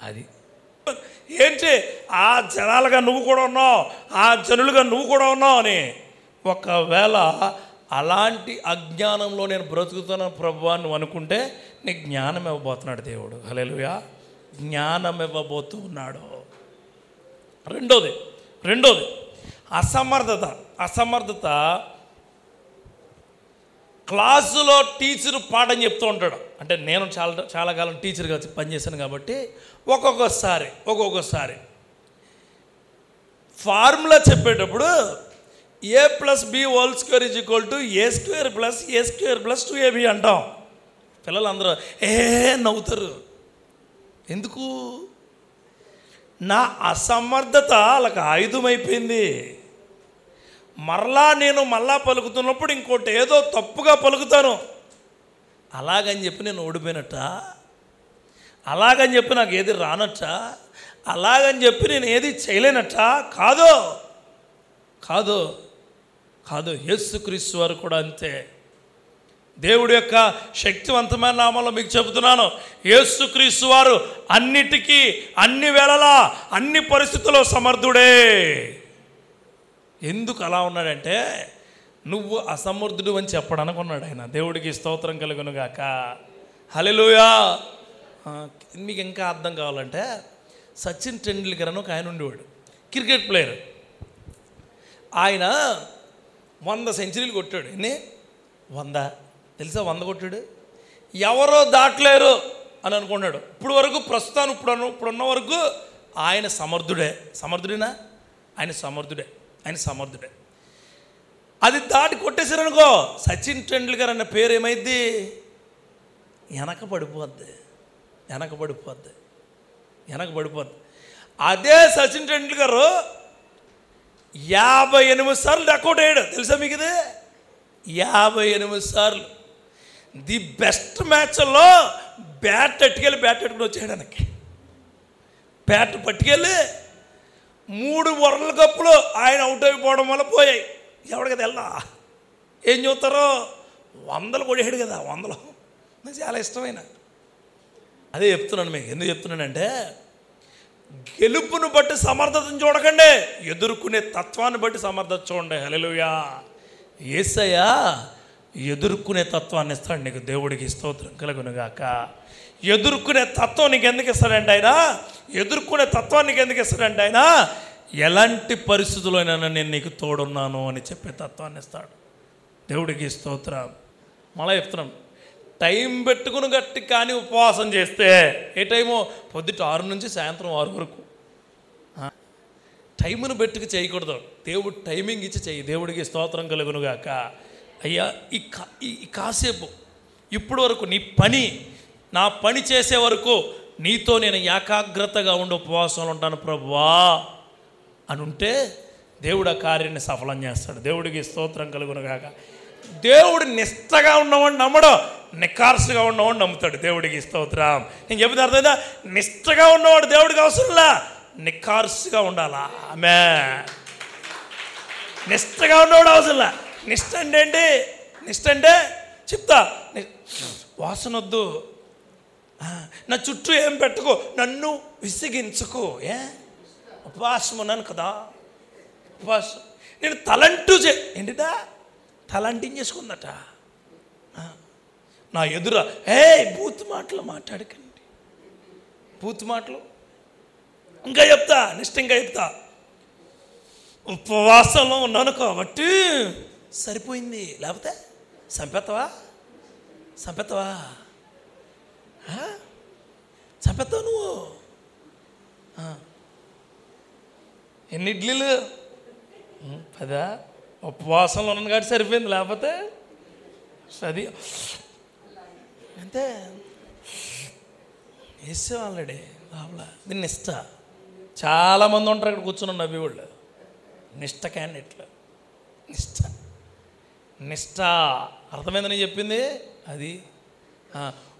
అది ఏంటి, ఆ జనాలుగా నువ్వు కూడా ఉన్నావు, ఆ జనులుగా నువ్వు కూడా ఉన్నావు అని. ఒకవేళ అలాంటి అజ్ఞానంలో నేను బ్రతుకుతున్న ప్రభువా నువ్వు అనుకుంటే నీకు జ్ఞానం ఇవ్వబోతున్నాడు దేవుడు. హల్లెలూయా. జ్ఞానం ఇవ్వబోతూ ఉన్నాడు. రెండోది అసమర్థత. క్లాసులో టీచరు పాఠం చెప్తూ ఉంటాడు. అంటే నేను చాలా కాలం టీచర్గా పనిచేశాను కాబట్టి ఒక్కొక్కసారి ఫార్ములా చెప్పేటప్పుడు a+b² = a² + 2ab అంటాం. పిల్లలందరూ నవ్వుతారు. ఎందుకు? నా అసమర్థత వాళ్ళకి ఆయుధమైపోయింది. మళ్ళా పలుకుతున్నప్పుడు ఇంకోటి ఏదో తప్పుగా పలుకుతాను. అలాగని చెప్పి నేను ఓడిపోయినట్ట, అలాగని చెప్పి నాకు ఏది రానట్ట, అలాగని చెప్పి నేను ఏది చేయలేనట్ట కాదు. యేసుక్రీస్తు వారు కూడా అంతే. దేవుడి యొక్క శక్తివంతమైన నామంలో మీకు చెబుతున్నాను, యేసుక్రీస్తు వారు అన్నిటికీ, అన్ని వేళలా, అన్ని పరిస్థితుల్లో సమర్థుడే. ఎందుకు అలా ఉన్నాడంటే, నువ్వు అసమర్థుడు అని చెప్పడానికి ఉన్నాడు ఆయన. దేవుడికి స్తోత్రం కలుగునుగాక. హల్లెలూయా. మీకు ఇంకా అర్థం కావాలంటే సచిన్ టెండూల్కర్ అని ఒక ఆయన ఉండేవాడు, క్రికెట్ ప్లేయర్. ఆయన 100 సెంచరీలు కొట్టాడు. ఎన్ని? 100. తెలుసా? 100 కొట్టాడు. ఎవరో దాటలేరు అని అనుకున్నాడు. ఇప్పుడున్న వరకు ఆయన సమర్థుడేనా? ఆయన సమర్థుడే. అది దాటి కొట్టేశారనుకో, సచిన్ టెండూల్కర్ అన్న పేరు ఏమైంది? వెనక పడిపోద్ది. అదే సచిన్ టెండూల్కర్ 58 సార్లు డకౌట్ అయ్యాడు. తెలుసా మీకు ఇది? 58 సార్లు. ది బెస్ట్ మ్యాచ్లో బ్యాట్ పట్టుకుని వచ్చాడు వెనక్కి. బ్యాట్ పట్టుకెళ్ళి 3 వరల్డ్ కప్లో ఆయన అవుట్ అయిపోవడం వల్ల పోయాయి. ఎవడికి తెల్లా? ఏం చూస్తారో 100 కొడేడు కదా, 100. నాకు చాలా ఇష్టమైన అదే చెప్తున్నాను మీకు. ఎందుకు చెప్తున్నానంటే, గెలుపును బట్టి సమర్థతను చూడకండి, ఎదుర్కొనే తత్వాన్ని బట్టి సమర్థత చూడండి. హల్లెలూయా. యేసయ్య ఎదుర్కొనే తత్వాన్ని ఇస్తాడు నీకు. దేవుడికి స్తోత్రం కలుగునుగాక. ఎదుర్కొనే తత్వం నీకు ఎందుకు ఇస్తాడంటే ఆయన, ఎదుర్కొనే తత్వాన్ని నీకు ఎందుకు ఇస్తాడంటే ఆయన, ఎలాంటి పరిస్థితుల్లోనైనా నేను నీకు తోడున్నాను అని చెప్పే తత్వాన్ని ఇస్తాడు. దేవుడికి స్తోత్రం. మళ్ళీ చెప్తున్నాం, టైం పెట్టుకుని గట్టి కానీ ఉపవాసం చేస్తే, ఏ టైమో పొద్దుట 6 నుంచి సాయంత్రం 6 వరకు. టైమును పెట్టుకు చేయకూడదు, దేవుడు టైమింగ్ ఇచ్చి చెయ్యి. దేవుడికి స్తోత్రం కలుగునుగాక. అయ్యా ఈ కాసేపు ఇప్పుడు వరకు నా పని చేసే వరకు నీతో నేను ఏకాగ్రతగా ఉండి ఉపవాసంలో ఉంటాను ప్రభువా అని ఉంటే దేవుడు ఆ కార్యాన్ని సఫలం చేస్తాడు. దేవుడికి స్తోత్రం కలుగునుగాక. దేవుడు నిష్టగా ఉన్నవాడు నమ్మడం, నిఖార్సుగా ఉన్నవాడు నమ్ముతాడు. దేవుడికి స్తోత్రం. నేను చెబుతా అర్థమైందా? నిష్టగా ఉన్నవాడు దేవుడికి అవసరంలా, నిఖార్సుగా ఉండాలా. ఆమె నిష్టగా ఉన్నవాడు అవసరంలా. నిష్ట అంటే ఏంటి? నిష్ట అంటే చెప్తా, వాసనొద్దు, నా చుట్టూ ఏం పెట్టుకో, నన్ను విసిగించుకో. ఉపవాసం ఉన్నాను కదా, ఉపవాసం. నేను తలంటూ ఏంటిదా తలంటించేసుకుందట నా ఎదుర. బూత్ మాటలు మాట్లాడకండి, బూత్ మాటలు. ఇంకా చెప్తా, నిష్ట ఇంకా చెప్తా. ఉపవాసంలో ఉన్నాను కాబట్టి సరిపోయింది, లేకపోతే చంపేస్తావా నువ్వు. ఎన్ని ఇడ్లీలు? 10. ఉపవాసంలో ఉన్నాను కాబట్టి సరిపోయింది, లేకపోతే అది అంతే. వేసే ఆల్రెడీ లోపల. దీన్ని నిష్ట. చాలామంది ఉంటారు అక్కడ కూర్చుని నవ్వేవాళ్ళు. నిష్ట క్యాండిడేట్లు. నిష్ట అర్థమైందని చెప్పింది అది.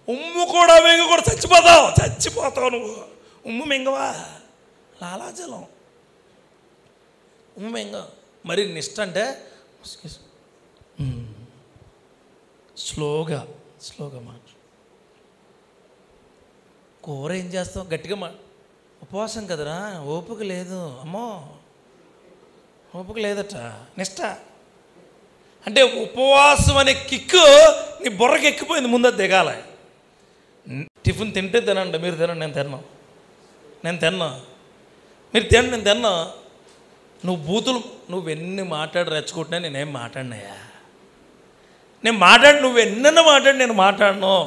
ఉమ్ము కూడా మింగకూడదు, చచ్చిపోతావు నువ్వు. ఉమ్ము మింగవా? లాలాజలం ఉమ్ము మింగ. మరి నిష్ట అంటే స్లోగా మాట. కూర ఏం చేస్తావు? గట్టిగా ఉపవాసం కదరా, ఓపిక లేదు, అమ్మో ఓపిక లేదట. నిష్ట అంటే ఉపవాసం అనే కిక్కు నీ బుర్రకి ఎక్కిపోయింది, ముందు అది దిగాల. టిఫిన్ తింటే తినండి, మీరు తినండి, నేను తిన్నా, మీరు తినండి, నేను తిన్నా. నువ్వెన్ని మాట్లాడి రెచ్చుకుంటున్నా నేనేం మాట్లాడినాయా? నువ్వు ఎన్నెన్న మాట్లాడి నేను మాట్లాడను.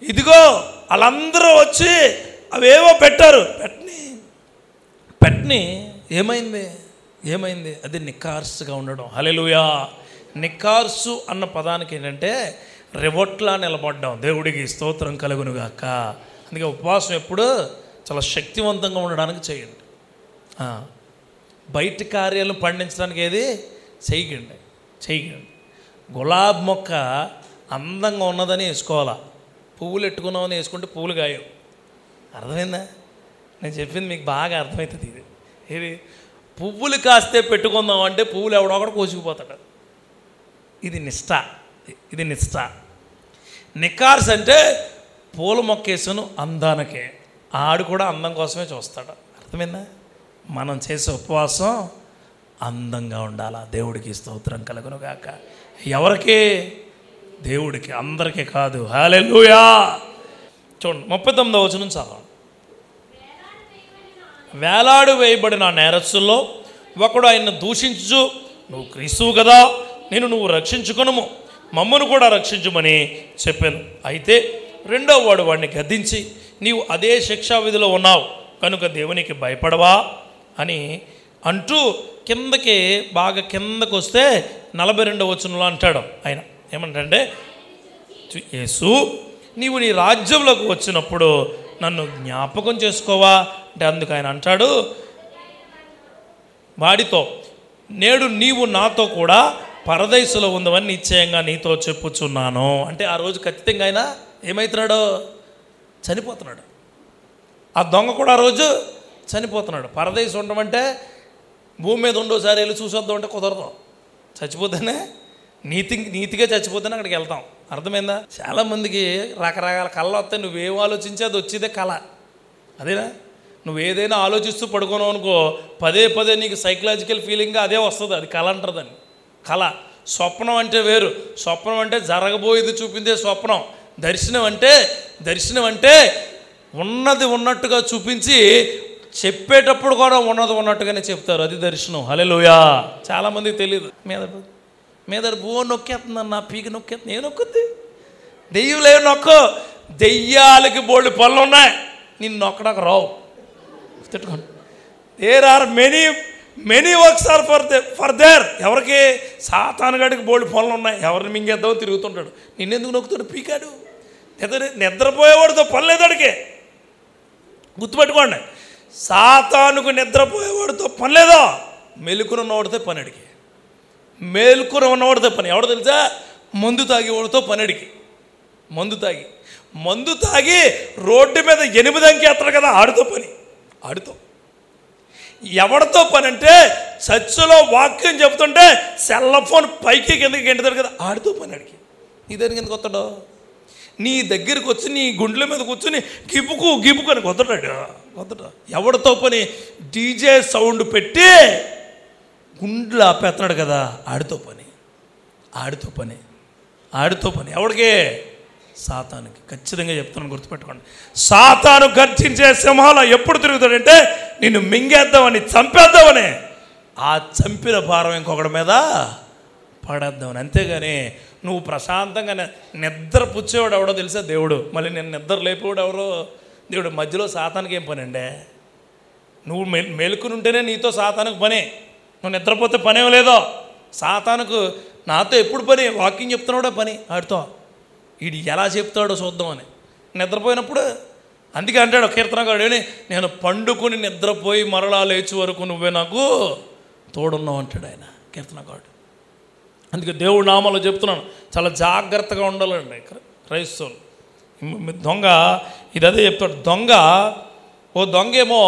ఇదిగో వాళ్ళందరూ వచ్చి అవేవో పెట్టారు. పెట్టని ఏమైంది? అది నిఖార్సుగా ఉండడం. హల్లెలూయా. నిఖార్సు అన్న పదానికి ఏంటంటే రివొట్లా నిలబడ్డాం. దేవుడికి స్తోత్రం కలుగునుగాక. అందుకే ఉపవాసం ఎప్పుడు చాలా శక్తివంతంగా ఉండడానికి చేయండి. బయట కార్యాలను పండించడానికి ఏది చేయకండి. గులాబ్ మొక్క అందంగా ఉన్నదని వేసుకోవాలా, పువ్వులు ఎట్టుకున్నామని వేసుకుంటే పువ్వులు కాయవు. అర్థమైందా? నేను చెప్పింది మీకు బాగా అర్థమవుతుంది. ఇది పువ్వులు కాస్తే పెట్టుకుందాం అంటే పువ్వులు ఎవడొకడు కోసుకుపోతాడు. ఇది నిష్ట. నిఖార్స్ అంటే పూల మొక్క వేసాను అందానికే, ఆడు కూడా అందం కోసమే చూస్తాడు. అర్థమైందా? మనం చేసే ఉపవాసం అందంగా ఉండాలా. దేవుడికి స్తోత్రం కలుగును గాక. ఎవరికి? దేవుడికి, అందరికీ కాదు. హల్లెలూయా. చూడండి 39వ వచనం చదవండి. వేలాడు వేయబడిన నేరస్తుల్లో ఒకడు ఆయన్ని దూషించు, నువ్వు క్రీస్తువు కదా, నువ్వు రక్షించుకొనుము, మమ్మను కూడా రక్షించుమని చెప్పాను. అయితే రెండో వాడు వాడిని గద్దించి, నీవు అదే శిక్షా విధిలో ఉన్నావు కనుక దేవునికి భయపడవా అని అంటూ కిందకి బాగా కిందకు వస్తే 42వ వచనంలో అంటాడు ఆయన. ఏమంటే, యేసు నీవు నీ రాజ్యంలోకి వచ్చినప్పుడు నన్ను జ్ఞాపకం చేసుకోవా అంటే అందుకు ఆయన అంటాడు వాడితో, నేడు నీవు నాతో కూడా పరదైసులో ఉందవని నిశ్చయంగా నీతో చెప్పుచున్నాను. అంటే ఆ రోజు ఖచ్చితంగా ఆయన ఏమవుతున్నాడు? చనిపోతున్నాడు. ఆ దొంగ కూడా ఆ రోజు చనిపోతున్నాడు. పరదైసు ఉండమంటే భూమి మీద ఉండోసారి వెళ్ళి చూసొద్దాం అంటే కుదరదు. చచ్చిపోతేనే నీతిగా చచ్చిపోతేనే అక్కడికి వెళ్తాం. అర్థమైందా? చాలామందికి రకరకాల కళలు వస్తాయి. నువ్వేం ఆలోచించి అది వచ్చేదే కళ. అదేనా? నువ్వు ఏదైనా ఆలోచిస్తూ పడుకోను అనుకో, పదే పదే నీకు సైకలాజికల్ ఫీలింగ్గా అదే వస్తుంది. అది కళ అంటారు దాన్ని. కళ. స్వప్నం అంటే వేరు. స్వప్నం అంటే జరగబోయేది చూపించే స్వప్నం. దర్శనం అంటే ఉన్నది ఉన్నట్టుగా చూపించి చెప్పేటప్పుడు కూడా ఉన్నది ఉన్నట్టుగానే చెప్తారు. అది దర్శనం. హల్లెలూయా. చాలామందికి తెలియదు. మీద భూ నొక్కేస్తుంది, నా పీకి నొక్కేస్తుంది. నేను నొక్కుద్ది దెయ్యం లేవు నొక్కు. దెయ్యాలకి బోల్డ్ పనులు ఉన్నాయి, నిన్ను నొక్కడానికి రావు. తిట్టుకోండి. There are many works are for there. ఎవరికి? సాతానుగాడికి బోల్డ్ పనులు ఉన్నాయి. ఎవరిని మింగేద్దామో తిరుగుతుంటాడు. నిన్నెందుకు నొక్కుతాడు? పీకాడు. నిద్రపోయేవాడితో పని లేదు అడిగే. గుర్తుపెట్టుకోండి, సాతానుకు నిద్రపోయేవాడితో పని లేదో, మెలుకుని ఉన్నవాడితో పని అడిగి. మేలుకుని ఉన్నవాడితో పని. ఎవడో తెలుసా? మందు తాగేవాడితో పని అడిగి. మందు తాగి రోడ్డు మీద 8 అంకె ఎత్తాడు కదా, ఆడితో పని. ఎవరితో పని అంటే చర్చిలో వాక్యం చెబుతుంటే సెల్ ఫోన్ పైకి కిందకి గెంటుతాడు కదా, ఆడితో పని అడిగి. నీ దగ్గరికి ఎందుకు వస్తాడో? నీ దగ్గరికి వచ్చి నీ గుండెల మీద కూర్చొని గిపుకు అని కొత్తటాడు. ఎవరితో పని? డీజే సౌండ్ పెట్టి గుండెలు ఆపేస్తున్నాడు కదా, ఆడితో పని. ఎవడికి? సాతానుకి. ఖచ్చితంగా చెప్తున్నాను, గుర్తుపెట్టుకోండి. సాతాను గర్జించే సింహాల ఎప్పుడు తిరుగుతాడంటే నిన్ను మింగేద్దామని, చంపేద్దామని, ఆ చంపిన భారం ఇంకొకటి మీద పడేద్దామని. అంతేగాని నువ్వు ప్రశాంతంగా నిద్ర పుచ్చేవాడు ఎవడో తెలుసా? దేవుడు. మళ్ళీ నేను నిద్ర లేపేవాడు ఎవరో? దేవుడు. మధ్యలో సాతానికి ఏం పని అండి? నువ్వు మేలుకుని ఉంటేనే నీతో సాతానికి పని. నువ్వు నిద్రపోతే పనేం లేదో. సాతానుకు నాతో ఎప్పుడు పని? వాకింగ్ చెప్తున్నాడే పని. ఆడితో వీడు ఎలా చెప్తాడో చూద్దామని నిద్రపోయినప్పుడు. అందుకే అంటాడు కీర్తనగాడు, నేను పండుకుని నిద్రపోయి మరలా లేచి వరకు నువ్వే నాకు తోడున్నావు అంటాడు ఆయన కీర్తనగాడు. అందుకే దేవుడి నామాలో చెప్తున్నాను, చాలా జాగ్రత్తగా ఉండాలండి క్రైస్తవులు. దొంగ ఇది అదే చెప్తాడు. దొంగ ఏమో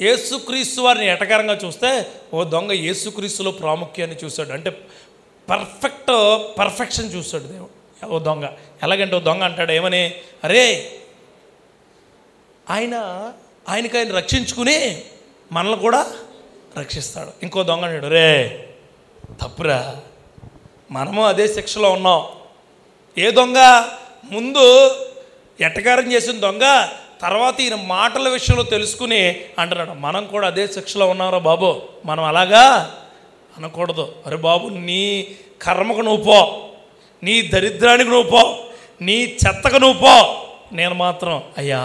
యేసుక్రీస్తు వారిని ఎటకరంగా చూస్తే, దొంగ యేసుక్రీస్తులో ప్రాముఖ్యాన్ని చూస్తాడు. అంటే పర్ఫెక్షన్ చూస్తాడు దేవుడు. దొంగ ఎలాగంటే దొంగ అంటాడు ఏమని? అరే ఆయనకి రక్షించుకుని మనల్ని కూడా రక్షిస్తాడు. ఇంకో దొంగ అంటాడు, రే తప్పురా, మనము అదే శిక్షలో ఉన్నాం. ఏ దొంగ? ముందు ఎటకారం చేసిన దొంగ, తర్వాత ఈయన మాటల విషయంలో తెలుసుకుని అంటున్నాడు, మనం కూడా అదే శిక్షలో ఉన్నారా బాబు, మనం అలాగా అనకూడదు. అరే బాబు, నీ కర్మకు నువ్వు పో, నీ దరిద్రానికి నువ్వు పో, నీ చెత్తకు నువ్వు పో, నేను మాత్రం అయ్యా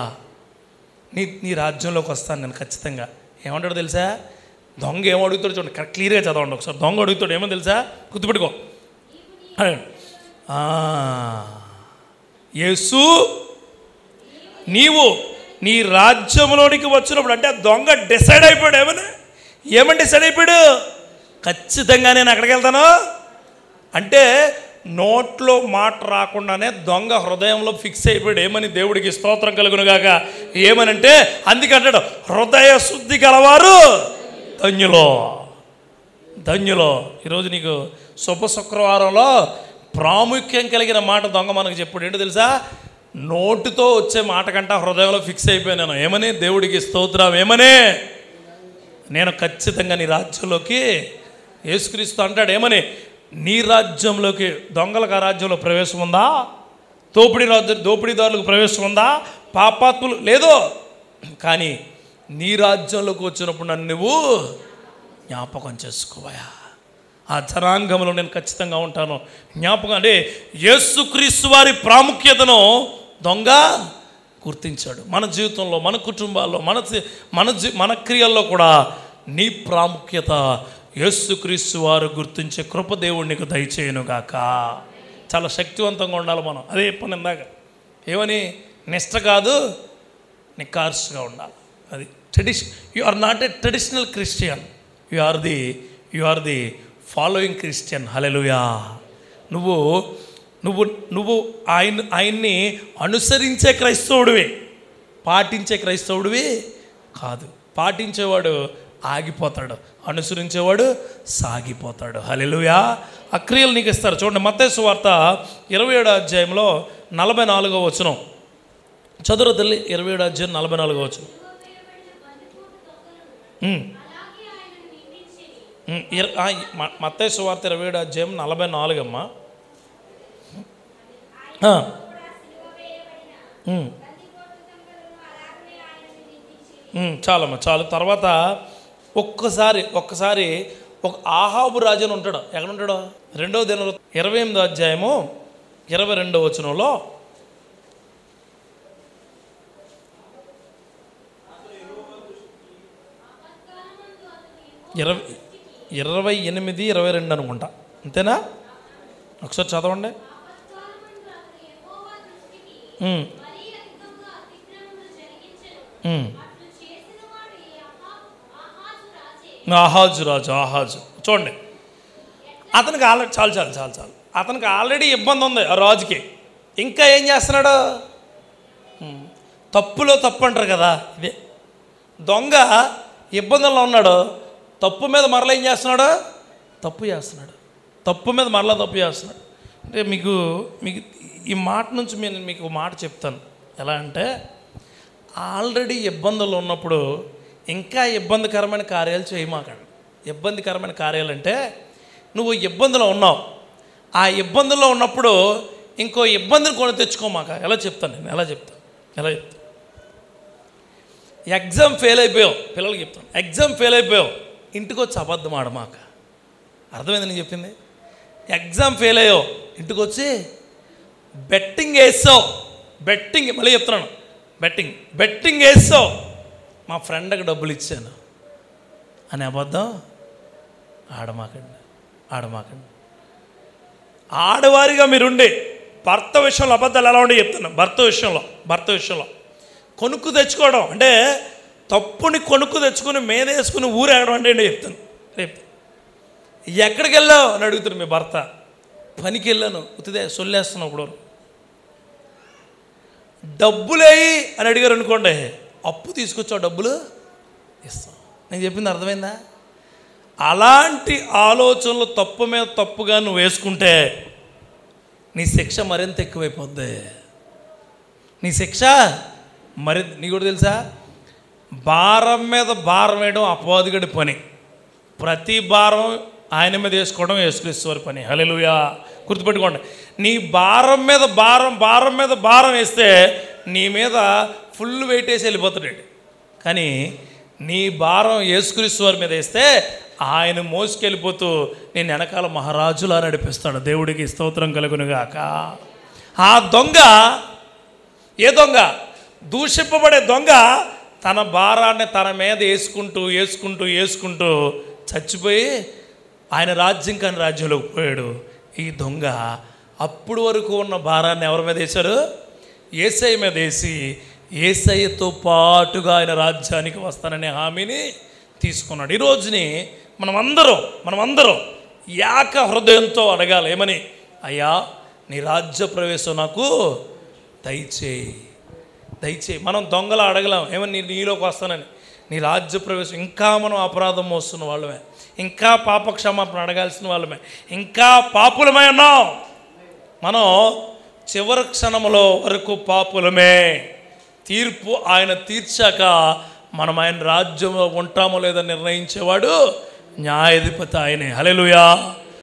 నీ రాజ్యంలోకి వస్తాను నేను ఖచ్చితంగా. ఏమంటాడు తెలుసా? దొంగ ఏమో అడుగుతాడు చూడండి, క్లియర్గా చదవండి ఒకసారి. దొంగ అడుగుతాడు ఏమో తెలుసా? గుర్తుపెట్టుకో. యేసు నీవు నీ రాజ్యంలోనికి వచ్చినప్పుడు, అంటే దొంగ డిసైడ్ అయిపోయాడు. ఏమని డిసైడ్ అయిపోయాడు? ఖచ్చితంగా నేను అక్కడికి వెళ్తాను అంటే నోట్లో మాట రాకుండానే దొంగ హృదయంలో ఫిక్స్ అయిపోయాడు. ఏమని? దేవుడికి స్తోత్రం కలుగునుగాక. ఏమనంటే అందుకంటాడు, హృదయ శుద్ధి గలవారు ధన్యులో. ఈరోజు నీకు శుభ శుక్రవారంలో ప్రాముఖ్యం కలిగిన మాట దొంగ మనకు చెప్పాడు. ఏంటో తెలుసా? నోటితో వచ్చే మాట కంటే హృదయంలో ఫిక్స్ అయిపోయాను. ఏమని? దేవుడికి స్తోత్రం. ఏమని? నేను ఖచ్చితంగా నీ రాజ్యంలోకి, యేసుక్రీస్తు అంటాడు ఏమని, నీ రాజ్యంలోకి దొంగలకు ఆ రాజ్యంలో ప్రవేశం ఉందా? దోపిడీదారులకు ప్రవేశం ఉందా? పాపాత్ములు లేదో, కానీ నీ రాజ్యంలోకి వచ్చినప్పుడు నన్ను నువ్వు జ్ఞాపకం చేసుకోవా. ఆ జనాంగంలో నేను ఖచ్చితంగా ఉంటాను. జ్ఞాపకం అంటే యేసుక్రీస్తు వారి ప్రాముఖ్యతను దొంగ గుర్తించాడు. మన జీవితంలో, మన కుటుంబాల్లో, మన క్రియల్లో కూడా నీ ప్రాముఖ్యత యేసుక్రీస్తు వారు గుర్తించే కృప దేవుడు నీకు దయచేయునుగాక. చాలా శక్తివంతంగా ఉండాలి మనం. అదే చెప్పాను ఇందాక, ఏమని? నిష్ట కాదు, నికార్సుగా ఉండాలి. అది you are not a traditional Christian, you are the following Christian. Hallelujah. నువ్వు నువ్వు నువ్వు ఆయన్ని అనుసరించే క్రైస్తవుడివి, పాటించే క్రైస్తవుడివి కాదు. పాటించేవాడు ఆగిపోతాడు, అనుసరించేవాడు సాగిపోతాడు. హల్లెలూయా. ఆ క్రియలు నీకు ఇస్తారు. చూడండి, మత్తయి సువార్త 27వ అధ్యాయంలో 44వ వచనం చదువు తల్లి. 27వ అధ్యాయం 44వ వచనం. మత్తయి సువార్త 27వ అధ్యాయం 44 అమ్మా. చాలమ్మా చాలు. తర్వాత ఒక్కసారి ఒక ఆహాబు రాజు అని ఉంటాడు. ఎక్కడ ఉంటాడు? 2వ దినాలు 28వ అధ్యాయము 22వ వచనంలో, ఇరవై 28, 22 అనుకుంటా, అంతేనా? ఒకసారి చదవండి. ఆహాజు చూడండి, అతనికి ఆల్రెడీ చాలు అతనికి ఆల్రెడీ ఇబ్బంది ఉంది ఆ రాజుకి. ఇంకా ఏం చేస్తున్నాడు? తప్పులో తప్పు అంటారు కదా, ఇదే దొంగ ఇబ్బందుల్లో ఉన్నాడు. తప్పు మీద మరలా ఏం చేస్తున్నాడు? తప్పు చేస్తున్నాడు. తప్పు మీద మరలా తప్పు చేస్తున్నాడు. అంటే మీకు ఈ మాట నుంచి నేను మీకు ఒక మాట చెప్తాను. ఎలా అంటే, ఆల్రెడీ ఇబ్బందులు ఉన్నప్పుడు ఇంకా ఇబ్బందికరమైన కార్యాలు చేయమాకండి. ఇబ్బందికరమైన కార్యాలు అంటే, నువ్వు ఇబ్బందులో ఉన్నావు, ఆ ఇబ్బందుల్లో ఉన్నప్పుడు ఇంకో ఇబ్బందిని కొని తెచ్చుకోమాక. ఎలా చెప్తాను ఎగ్జామ్ ఫెయిల్ అయిపోయావు, పిల్లలకి చెప్తాను. ఎగ్జామ్ ఫెయిల్ అయిపోయావు, ఇంటికి వచ్చి అబద్ధం ఆడమాక. అర్థమైంది నేను చెప్పింది? ఎగ్జామ్ ఫెయిల్ అయ్యావు, ఇంటికి వచ్చి బెట్టింగ్ వేసావు. మళ్ళీ చెప్తున్నాను, బెట్టింగ్ వేసావు, మా ఫ్రెండ్కి డబ్బులు ఇచ్చాను అని అబద్ధం ఆడమాకండి. ఆడవారిగా మీరుండి భర్త విషయంలో అబద్ధాలు ఎలా ఉండే చెప్తున్నాను. భర్త విషయంలో కొనుక్కు తెచ్చుకోవడం అంటే, తప్పుని కొనుక్కు తెచ్చుకుని మేదేసుకుని ఊరేగడం అంటే ఏంటో చెప్తాను. రేపు ఎక్కడికి వెళ్ళావు అని అడుగుతారు మీ భర్త. పనికి వెళ్ళాను, ఉత్తిదే సొల్లేస్తున్నావు. ఇప్పుడు డబ్బులేయి అని అడిగారు అనుకోండి, అప్పు తీసుకొచ్చావు, డబ్బులు ఇస్తాం. నేను చెప్పింది అర్థమైందా? అలాంటి ఆలోచనలు తప్పు మీద తప్పుగా నువ్వు వేసుకుంటే నీ శిక్ష మరింత ఎక్కువైపోద్ది. నీ కూడా తెలుసా, భారం మీద భారం వేయడం అపవాదిగడి పని. ప్రతి భారం ఆయన మీద వేసుకోవడం యేసుక్రీస్తు వారి పని. హల్లెలూయా. గుర్తుపెట్టుకోండి, నీ భారం మీద భారం వేస్తే నీ మీద ఫుల్ వెయిట్ వేసి వెళ్ళిపోతాడు. కానీ నీ భారం యేసుక్రీస్తు వారి మీద వేస్తే ఆయన మోసుకెళ్ళిపోతూ నేను వెనకాల మహారాజులా నడిపిస్తాడు. దేవుడికి స్తోత్రం కలుగునుగాక. ఆ దొంగ, ఏ దొంగ? దూషింపబడే దొంగ తన భారాన్ని తన మీద వేసుకుంటూ చచ్చిపోయి ఆయన రాజ్యం కాని రాజ్యంలోకి పోయాడు. ఈ దొంగ అప్పుడు వరకు ఉన్న భారాన్ని ఎవరి మీద వేశారు? యేసయ్య మీద వేసి, యేసయ్యతో పాటుగా ఆయన రాజ్యానికి వస్తాననే హామీని తీసుకున్నాడు. ఈ రోజుని మనమందరం ఏక హృదయంతో అడగాలి. ఏమని? అయ్యా, నీ రాజ్య ప్రవేశం నాకు దయచేయి. మనం దొంగలా అడగలేం. ఏమని? నీలోకి వస్తానని, నీ రాజ్య ప్రవేశం. ఇంకా మనం అపరాధం మోస్తున్న వాళ్ళమే, ఇంకా పాపక్షమాపణ అడగాల్సిన వాళ్ళమే, ఇంకా పాపులమై ఉన్నాం. మనం చివరి క్షణంలో వరకు పాపులమే. తీర్పు ఆయన తీర్చాక మనం ఆయన రాజ్యంలో ఉంటామో లేదో నిర్ణయించేవాడు న్యాయాధిపతి ఆయనే. హల్లెలూయా.